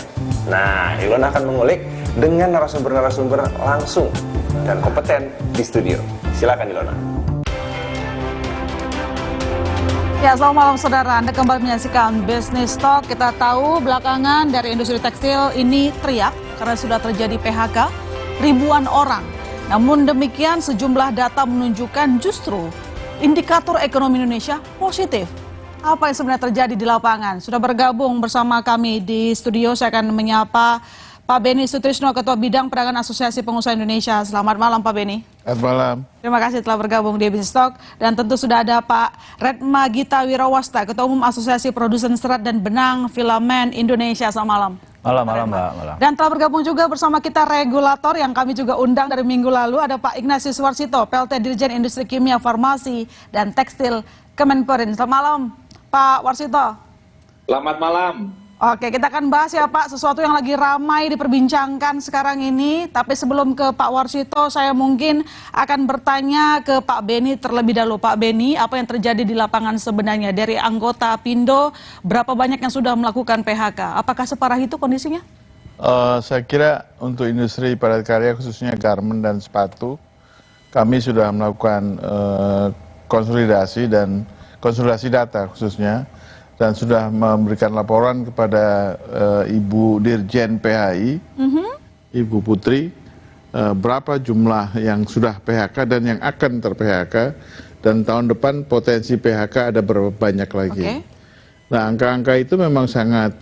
Nah, Ilona akan mengulik dengan narasumber-narasumber langsung dan kompeten di studio. Silakan Ilona. Ya, selamat malam saudara. Anda kembali menyaksikan Business Talk. Kita tahu belakangan dari industri tekstil ini teriak karena sudah terjadi PHK ribuan orang. Namun demikian sejumlah data menunjukkan justru indikator ekonomi Indonesia positif. Apa yang sebenarnya terjadi di lapangan? Sudah bergabung bersama kami di studio. Saya akan menyapa Pak Beni Sutrisno, Ketua Bidang Pedagang Asosiasi Pengusaha Indonesia. Selamat malam Pak Beni. Selamat malam. Terima kasih telah bergabung di Business Talk. Dan tentu sudah ada Pak Redma Gita Wirawasta, Ketua Umum Asosiasi Produsen Serat dan Benang Filamen Indonesia. Selamat malam. Malam Mbak. Malam. Dan telah bergabung juga bersama kita regulator yang kami juga undang dari minggu lalu. Ada Pak Ignatius Warsito, PLT Dirjen Industri Kimia, Farmasi, dan Tekstil Kemenperin. Selamat malam Pak Warsito. Selamat malam. Oke, kita akan bahas ya Pak, sesuatu yang lagi ramai diperbincangkan sekarang ini. Tapi sebelum ke Pak Warsito, saya mungkin akan bertanya ke Pak Beni terlebih dahulu. Pak Beni, apa yang terjadi di lapangan sebenarnya? Dari anggota Pindo, berapa banyak yang sudah melakukan PHK? Apakah separah itu kondisinya? Saya kira untuk industri padat karya khususnya garmen dan sepatu, kami sudah melakukan konsolidasi data khususnya, dan sudah memberikan laporan kepada Ibu Dirjen PHI, Ibu Putri, berapa jumlah yang sudah PHK dan yang akan ter-PHK, dan tahun depan potensi PHK ada berapa banyak lagi. Nah, angka-angka itu memang sangat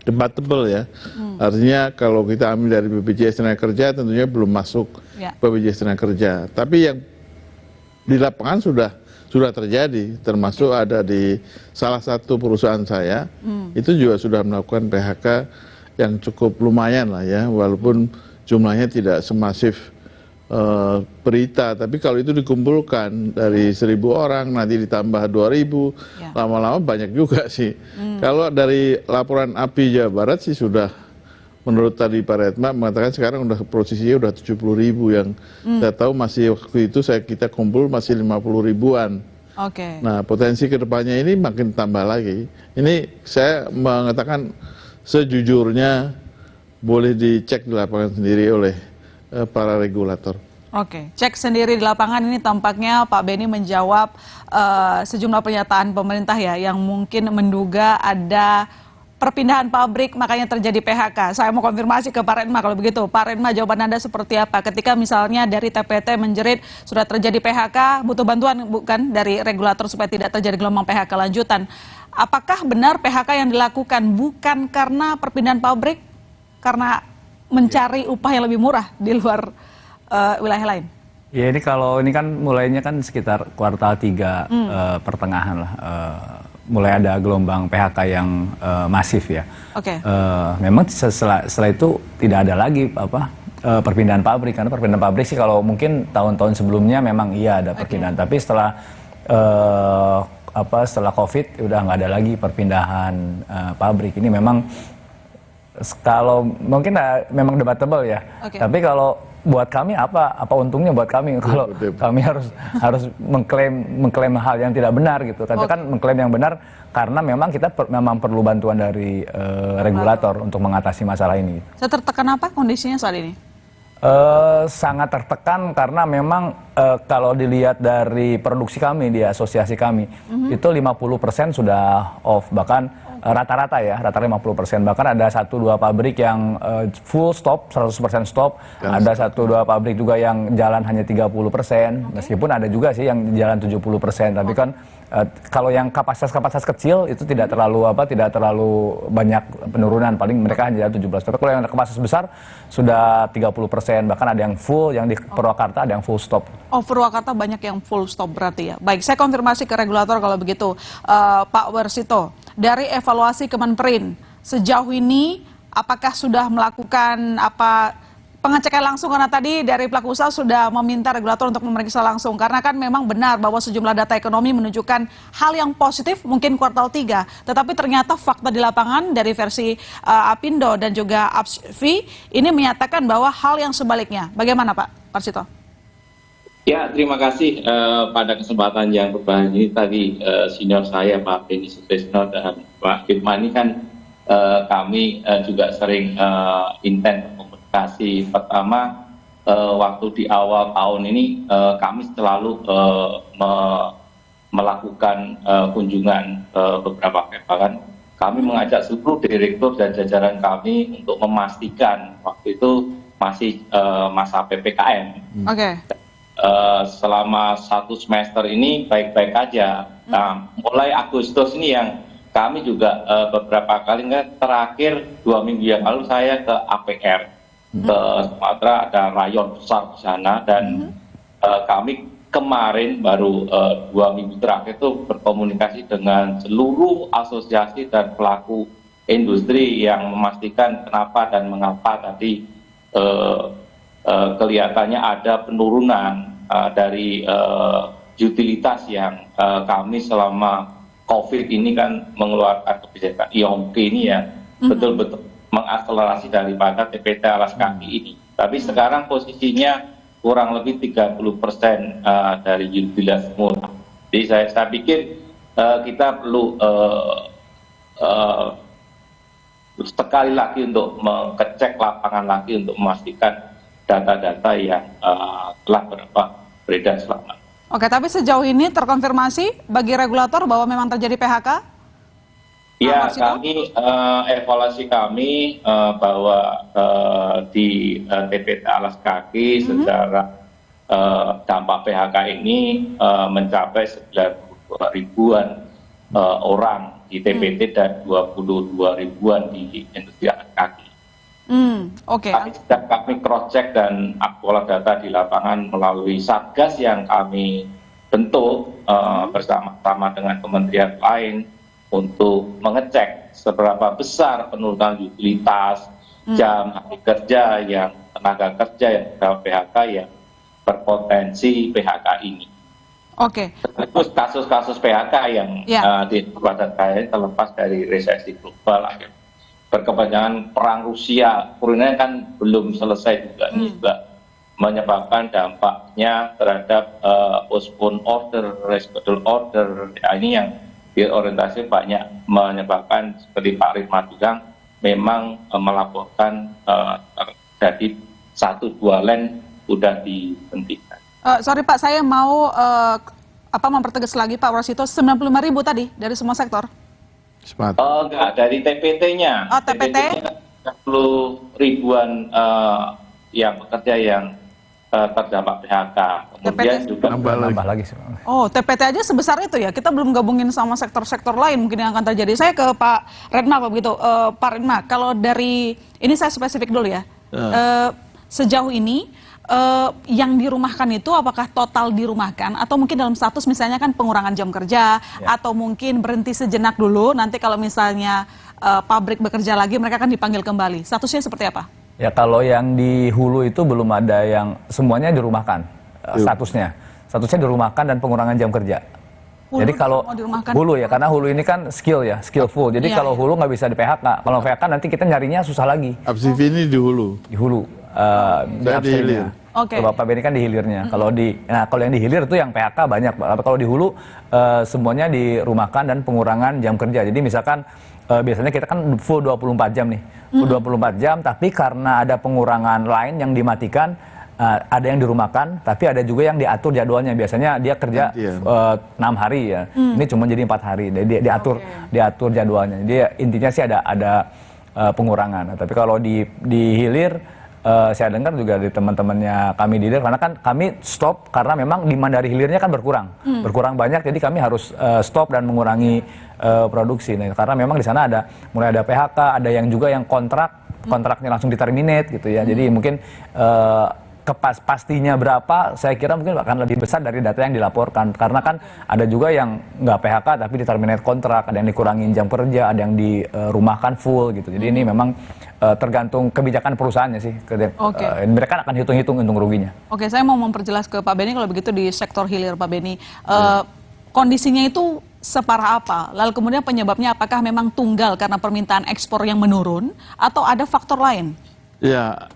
debatable ya. Artinya kalau kita ambil dari BPJS Tenaga Kerja tentunya belum masuk BPJS Tenaga Kerja. Tapi yang di lapangan sudah terjadi, termasuk ada di salah satu perusahaan saya, itu juga sudah melakukan PHK yang cukup lumayan lah ya, walaupun jumlahnya tidak semasif berita, tapi kalau itu dikumpulkan dari 1.000 orang nanti ditambah 2.000, lama-lama banyak juga sih. Kalau dari laporan API Jawa Barat sih sudah, menurut tadi Pak Retma mengatakan sekarang udah posisinya udah 70.000 yang saya tahu masih waktu itu kita kumpul masih 50 ribuan. Nah potensi kedepannya ini makin tambah lagi. Ini saya mengatakan sejujurnya boleh dicek di lapangan sendiri oleh para regulator. Cek sendiri di lapangan ini tampaknya Pak Beni menjawab sejumlah pernyataan pemerintah ya yang mungkin menduga ada perpindahan pabrik makanya terjadi PHK. Saya mau konfirmasi ke Pak Retma kalau begitu. Pak Retma, jawaban Anda seperti apa? Ketika misalnya dari TPT menjerit sudah terjadi PHK, butuh bantuan bukan dari regulator supaya tidak terjadi gelombang PHK lanjutan. Apakah benar PHK yang dilakukan bukan karena perpindahan pabrik, karena mencari upah yang lebih murah di luar wilayah lain? Ya ini kalau ini kan mulainya kan sekitar kuartal 3 pertengahan lah. Mulai ada gelombang PHK yang masif ya. Memang setelah itu tidak ada lagi perpindahan pabrik, karena perpindahan pabrik sih kalau mungkin tahun-tahun sebelumnya memang iya ada perpindahan, tapi setelah setelah COVID udah nggak ada lagi perpindahan pabrik. Ini memang kalau mungkin memang debatable ya. Tapi kalau buat kami apa untungnya buat kami kalau kami harus mengklaim hal yang tidak benar gitu. Kan mengklaim yang benar karena memang kita memang perlu bantuan dari regulator untuk mengatasi masalah ini. Saya tertekan apa kondisinya saat ini? Sangat tertekan karena memang kalau dilihat dari produksi kami di asosiasi kami itu 50% sudah off, bahkan rata-rata ya, rata-rata 50%. Bahkan ada 1-2 pabrik yang full stop, 100% stop. Ada 1-2 pabrik juga yang jalan hanya 30%. Meskipun ada juga sih yang jalan 70%. Tapi kan kalau yang kapasitas kecil itu tidak terlalu banyak penurunan. Paling mereka hanya 17. Tapi kalau yang kapasitas besar sudah 30%. Bahkan ada yang full, yang di Purwakarta ada yang full stop. Purwakarta banyak yang full stop berarti ya. Baik, saya konfirmasi ke regulator kalau begitu. Pak Warsito, dari evaluasi Kemenperin sejauh ini apakah sudah melakukan pengecekan langsung, karena tadi dari pelaku usaha sudah meminta regulator untuk memeriksa langsung, karena kan memang benar bahwa sejumlah data ekonomi menunjukkan hal yang positif mungkin kuartal 3, tetapi ternyata fakta di lapangan dari versi Apindo dan juga APSV ini menyatakan bahwa hal yang sebaliknya. Bagaimana Pak Warsito? Ya, terima kasih pada kesempatan yang berbahagia ini tadi senior saya Pak Beni Sutrisno dan Pak Firman ini kan kami juga sering intens komunikasi. Pertama waktu di awal tahun ini kami selalu melakukan kunjungan beberapa bahkan kami mengajak seluruh direktur dan jajaran kami untuk memastikan waktu itu masih masa PPKM. Selama 1 semester ini baik-baik aja. Nah, mulai Agustus ini yang kami juga beberapa kali, terakhir 2 minggu yang lalu saya ke APR ke Sumatera, ada rayon besar di sana, dan kami kemarin baru 2 minggu terakhir itu berkomunikasi dengan seluruh asosiasi dan pelaku industri yang memastikan kenapa dan mengapa tadi kelihatannya ada penurunan dari utilitas yang kami selama COVID ini kan mengeluarkan kebijakan IOMK ini ya betul-betul mengakselerasi daripada TPT alas kaki ini. Tapi sekarang posisinya kurang lebih 30% dari utilitas semula. Jadi saya pikir kita perlu sekali lagi untuk mengecek lapangan lagi untuk memastikan data-data yang telah beredar selama. Tapi sejauh ini terkonfirmasi bagi regulator bahwa memang terjadi PHK? Ya, kami evaluasi kami bahwa di TPT alas kaki secara dampak PHK ini mencapai 92 ribuan orang di TPT dan 22 ribuan di industri alas kaki. Kami cross check dan aktual data di lapangan melalui satgas yang kami bentuk bersama-sama dengan kementerian lain untuk mengecek seberapa besar penurunan utilitas, jam hari kerja yang tenaga kerja yang PHK yang berpotensi PHK ini. Oke. Terus kasus-kasus PHK yang di padat karya terlepas dari resesi global, berkepanjangan perang Rusia, Ukraina kan belum selesai juga, ini juga menyebabkan dampaknya terhadap postpone order, reschedule order. Ya, ini yang diorientasi banyak menyebabkan seperti Pak Ridma bilang memang melaporkan jadi 1-2 land udah dihentikan. Sorry Pak, saya mau mempertegas lagi Pak Warsito, 95.000 tadi dari semua sektor? Enggak, dari TPT-nya. Oh, TPT? 30 ribuan yang pekerja yang terdampak PHK. Kemudian TPT juga nambah lagi. Oh, TPT aja sebesar itu ya? Kita belum gabungin sama sektor-sektor lain mungkin yang akan terjadi. Saya ke Pak Redma, Pak begitu. Pak Redma, kalau dari ini saya spesifik dulu ya. Sejauh ini yang dirumahkan itu apakah total dirumahkan atau mungkin dalam status misalnya kan pengurangan jam kerja atau mungkin berhenti sejenak dulu, nanti kalau misalnya pabrik bekerja lagi mereka akan dipanggil kembali. Statusnya seperti apa? Ya kalau yang di hulu itu belum ada yang semuanya dirumahkan statusnya. Statusnya dirumahkan dan pengurangan jam kerja. Hulu, jadi kalau hulu ya, karena hulu ini kan skillful. Jadi kalau hulu nggak bisa di PHK. Kalau PHK nanti kita nyarinya susah lagi. Upstream ini di hulu. Di hulu. Di hilir. Kalau Pak Beni kan di hilirnya. Kalau yang di hilir itu yang PHK banyak. Kalau di hulu semuanya dirumahkan dan pengurangan jam kerja. Jadi misalkan biasanya kita kan full 24 jam nih. Full 24 jam, tapi karena ada pengurangan lain yang dimatikan, ada yang dirumahkan, tapi ada juga yang diatur jadwalnya. Biasanya dia kerja 6 hari ya. Ini cuma jadi 4 hari. Jadi diatur jadwalnya. Jadi intinya sih ada pengurangan. Tapi kalau di hilir, saya dengar juga dari teman-temannya kami di hilir, karena kan kami stop karena memang demand dari hilirnya kan berkurang banyak, jadi kami harus stop dan mengurangi produksi. Nah, karena memang di sana mulai ada PHK, ada yang juga yang kontraknya langsung diterminate gitu ya. Jadi mungkin pastinya berapa, saya kira mungkin akan lebih besar dari data yang dilaporkan, karena kan ada juga yang nggak PHK tapi diterminate kontrak, ada yang dikurangin jam kerja, ada yang dirumahkan full gitu. Jadi ini memang tergantung kebijakan perusahaannya sih. Mereka akan hitung-hitung untung ruginya. Oke, saya mau memperjelas ke Pak Beni kalau begitu di sektor hilir Pak Beni. Kondisinya itu separah apa? Lalu kemudian penyebabnya apakah memang tunggal karena permintaan ekspor yang menurun atau ada faktor lain? Ya,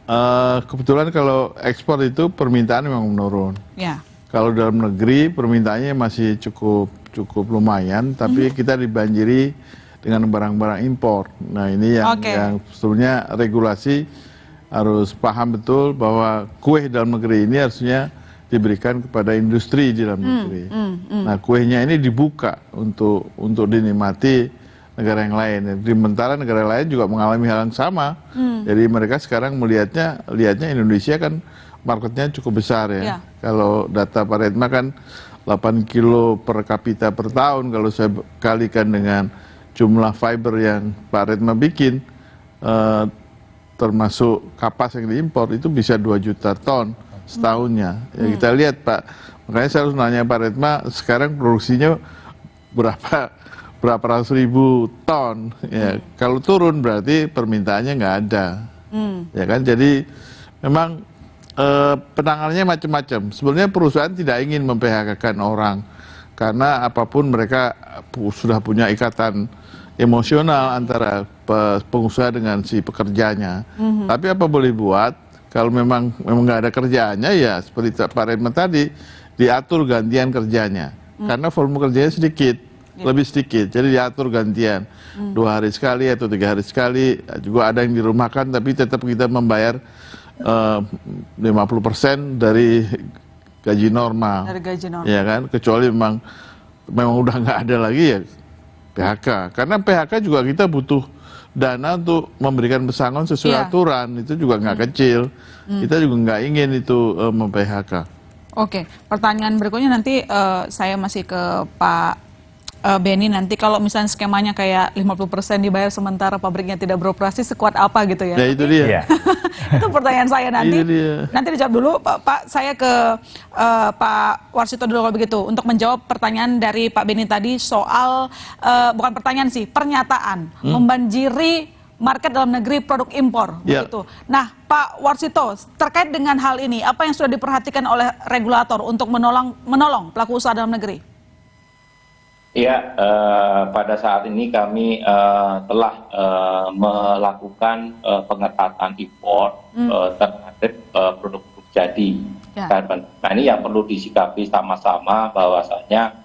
kebetulan kalau ekspor itu permintaan memang menurun. Ya. Kalau dalam negeri permintaannya masih cukup lumayan, tapi kita dibanjiri dengan barang-barang impor. Nah ini yang sebetulnya regulasi harus paham betul bahwa kue dalam negeri ini harusnya diberikan kepada industri di dalam negeri. Nah kuenya ini dibuka untuk dinikmati negara yang lain. Sementara negara lain juga mengalami hal yang sama. Jadi mereka sekarang lihatnya Indonesia kan marketnya cukup besar ya. Kalau data Pak Redma kan 8 kilo per kapita per tahun, kalau saya kalikan dengan jumlah fiber yang Pak Redma bikin, termasuk kapas yang diimpor, itu bisa 2 juta ton setahunnya. Ya, kita lihat Pak, makanya saya harus nanya Pak Redma, sekarang produksinya berapa ratus ribu ton. Ya, kalau turun berarti permintaannya nggak ada. Ya kan, jadi memang penanganannya macam-macam. Sebenarnya perusahaan tidak ingin mem-PHK-kan orang, karena apapun mereka sudah punya ikatan emosional antara pengusaha dengan si pekerjanya. Tapi apa boleh buat, kalau memang nggak ada kerjaannya, ya seperti Pak Redma tadi, diatur gantian kerjanya. Karena volume kerjanya lebih sedikit, jadi diatur gantian. 2 hari sekali atau 3 hari sekali. Juga ada yang dirumahkan, tapi tetap kita membayar 50% dari gaji normal. Dari gaji normal. Ya kan, kecuali memang udah nggak ada lagi ya PHK. Karena PHK juga kita butuh dana untuk memberikan pesangon sesuai aturan, itu juga nggak kecil. Kita juga nggak ingin itu mem-PHK. Oke, pertanyaan berikutnya nanti saya masih ke Pak Beni. Nanti kalau misalnya skemanya kayak 50% dibayar sementara pabriknya tidak beroperasi, sekuat apa gitu ya? Ya itu dia. Itu pertanyaan saya nanti. Nanti dijawab dulu Pak. Saya ke Pak Warsito dulu kalau begitu untuk menjawab pertanyaan dari Pak Beni tadi soal bukan pertanyaan sih, pernyataan membanjiri market dalam negeri produk impor. Ya. Begitu. Nah, Pak Warsito, terkait dengan hal ini, apa yang sudah diperhatikan oleh regulator untuk menolong pelaku usaha dalam negeri? Ya, pada saat ini kami telah melakukan pengetatan impor terhadap produk-produk jadi karbon. Nah, ini yang perlu disikapi sama-sama bahwasanya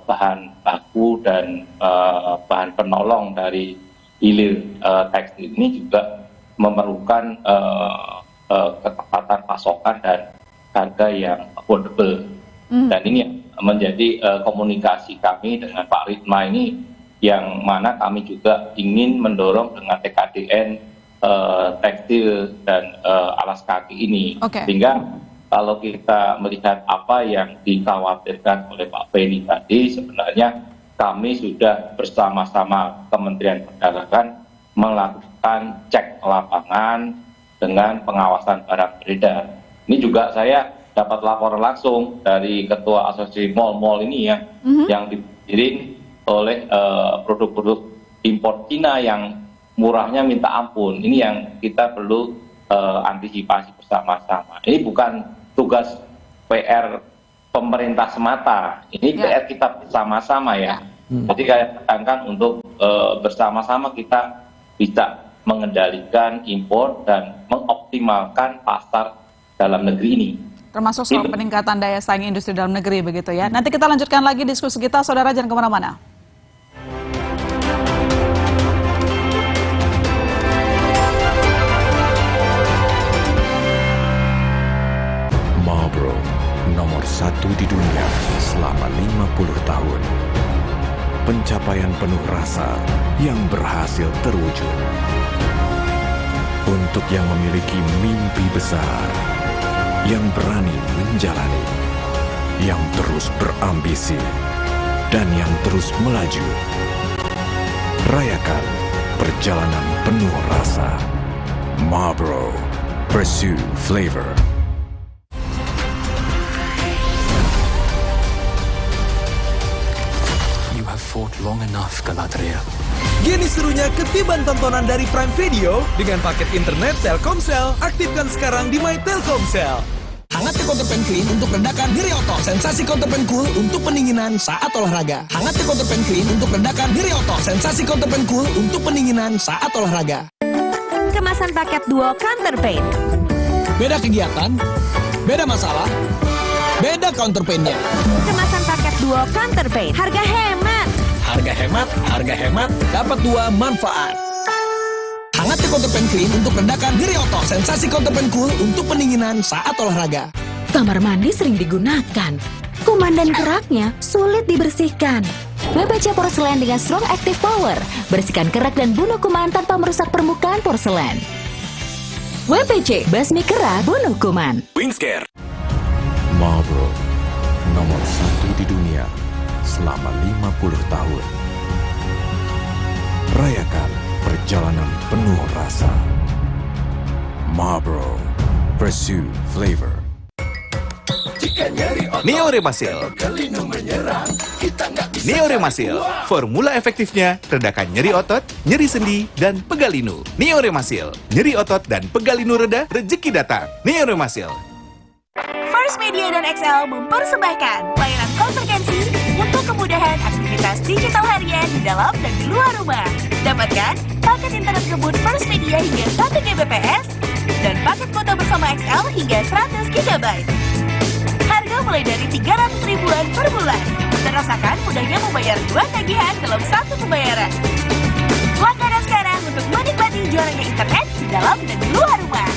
bahan baku dan bahan penolong dari hilir tekstil ini juga memerlukan ketepatan pasokan dan harga yang affordable. Dan ini menjadi komunikasi kami dengan Pak Ritma ini, yang mana kami juga ingin mendorong dengan TKDN tekstil dan alas kaki ini. Sehingga kalau kita melihat apa yang dikhawatirkan oleh Pak Beni tadi, sebenarnya kami sudah bersama-sama Kementerian Perdagangan melakukan cek lapangan dengan pengawasan barang beredar. Ini juga saya dapat laporan langsung dari Ketua Asosiasi Mal-Mal ini ya, yang dipiring oleh produk-produk impor Cina yang murahnya minta ampun. Ini yang kita perlu antisipasi bersama-sama. Ini bukan tugas PR pemerintah semata, ini PR kita bersama-sama ya. Jadi saya tekankan untuk bersama-sama kita bisa mengendalikan impor dan mengoptimalkan pasar dalam negeri ini. Termasuk soal peningkatan daya saing industri dalam negeri begitu ya. Nanti kita lanjutkan lagi diskusi kita, saudara, jangan kemana-mana. Marlboro, nomor 1 di dunia selama 50 tahun. Pencapaian penuh rasa yang berhasil terwujud. Untuk yang memiliki mimpi besar, yang berani menjalani, yang terus berambisi, dan yang terus melaju. Rayakan perjalanan penuh rasa. Marlboro, pursue flavor. Fought long enough, Galatria. Gini serunya ketiban tontonan dari Prime Video dengan paket internet Telkomsel. Aktifkan sekarang di My Telkomsel. Hangat Counterpan Clean untuk redakan nyeri otot. Sensasi Counterpan Cool untuk pendinginan saat olahraga. Hangat Counterpan Clean untuk redakan nyeri otot. Sensasi Counterpan Cool untuk pendinginan saat olahraga. Kemasan paket duo Counterpain. Beda kegiatan, beda masalah, beda counterpainnya. Kemasan paket duo Counterpain. Harga hemat. Harga hemat, dapat dua manfaat. Hangat Counterpan Clean untuk redakan nyeri otot. Sensasi Counterpan Cool untuk pendinginan saat olahraga. Kamar mandi sering digunakan. Kuman dan keraknya sulit dibersihkan. WPC Porselen dengan Strong Active Power. Bersihkan kerak dan bunuh kuman tanpa merusak permukaan porselen. WPC, basmi kerak, bunuh kuman. Wingscare. Marlboro, nomor 1 di dunia selama 50 tahun. Rayakan perjalanan penuh rasa. Marlboro, pursue flavor. Neo Remasil. Neo Remasil, formula efektifnya redakan nyeri otot, nyeri sendi, dan pegal linu. Neo Remasil, nyeri otot dan pegal linu reda, rezeki datang. Neo Remasil. First Media dan XL mempersembahkan layanan konvergensi untuk kemudahan aktivitas digital harian di dalam dan di luar rumah. Dapatkan paket internet kebun First Media hingga 1 Gbps dan paket foto bersama XL hingga 100 GB. Harga mulai dari 300 ribuan per bulan. Dan rasakan mudahnya membayar 2 tagihan dalam 1 pembayaran. Langganan sekarang untuk menikmati juaranya internet di dalam dan di luar rumah.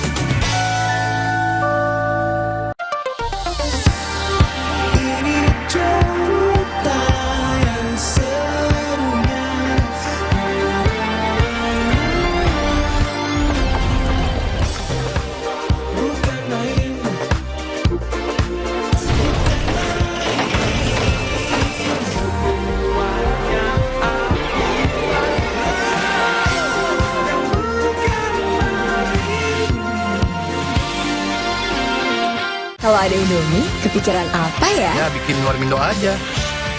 Kalau ada Indomie, kepikiran apa ya? Ya, bikin warmindo aja.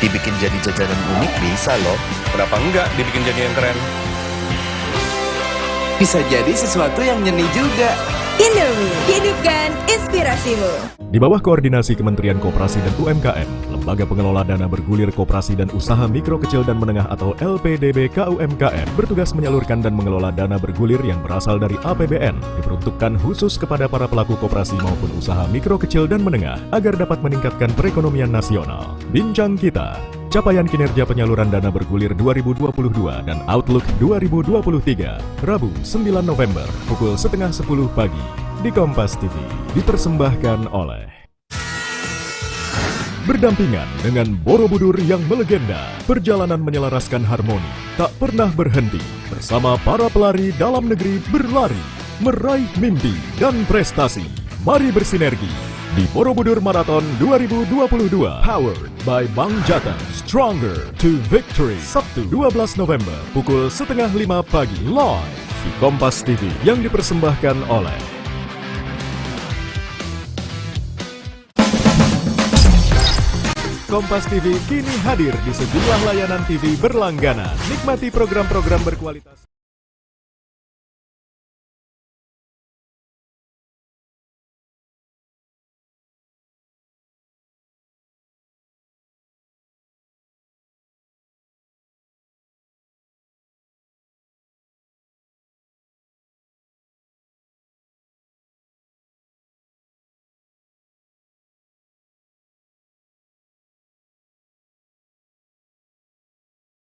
Dibikin jadi jajanan unik bisa loh. Kenapa enggak dibikin jadi yang keren? bisa jadi sesuatu yang nyeni juga. Indomie, hidupkan inspirasimu. Di bawah koordinasi Kementerian Koperasi dan UMKM, Lembaga Pengelola Dana Bergulir Koperasi dan Usaha Mikro Kecil dan Menengah atau LPDB KUMKM bertugas menyalurkan dan mengelola dana bergulir yang berasal dari APBN, diperuntukkan khusus kepada para pelaku koperasi maupun usaha mikro kecil dan menengah agar dapat meningkatkan perekonomian nasional. Bincang kita, capaian kinerja penyaluran dana bergulir 2022 dan Outlook 2023, Rabu 9 November pukul 9:30 pagi di Kompas TV, dipersembahkan oleh berdampingan dengan Borobudur yang melegenda, perjalanan menyelaraskan harmoni tak pernah berhenti bersama para pelari dalam negeri berlari, meraih mimpi dan prestasi. Mari bersinergi di Borobudur Marathon 2022, powered by Bank Jateng, Stronger to Victory. Sabtu 12 November pukul 4:30 pagi live di Kompas TV yang dipersembahkan oleh Kompas TV kini hadir di sejumlah layanan TV berlangganan. Nikmati program-program berkualitas.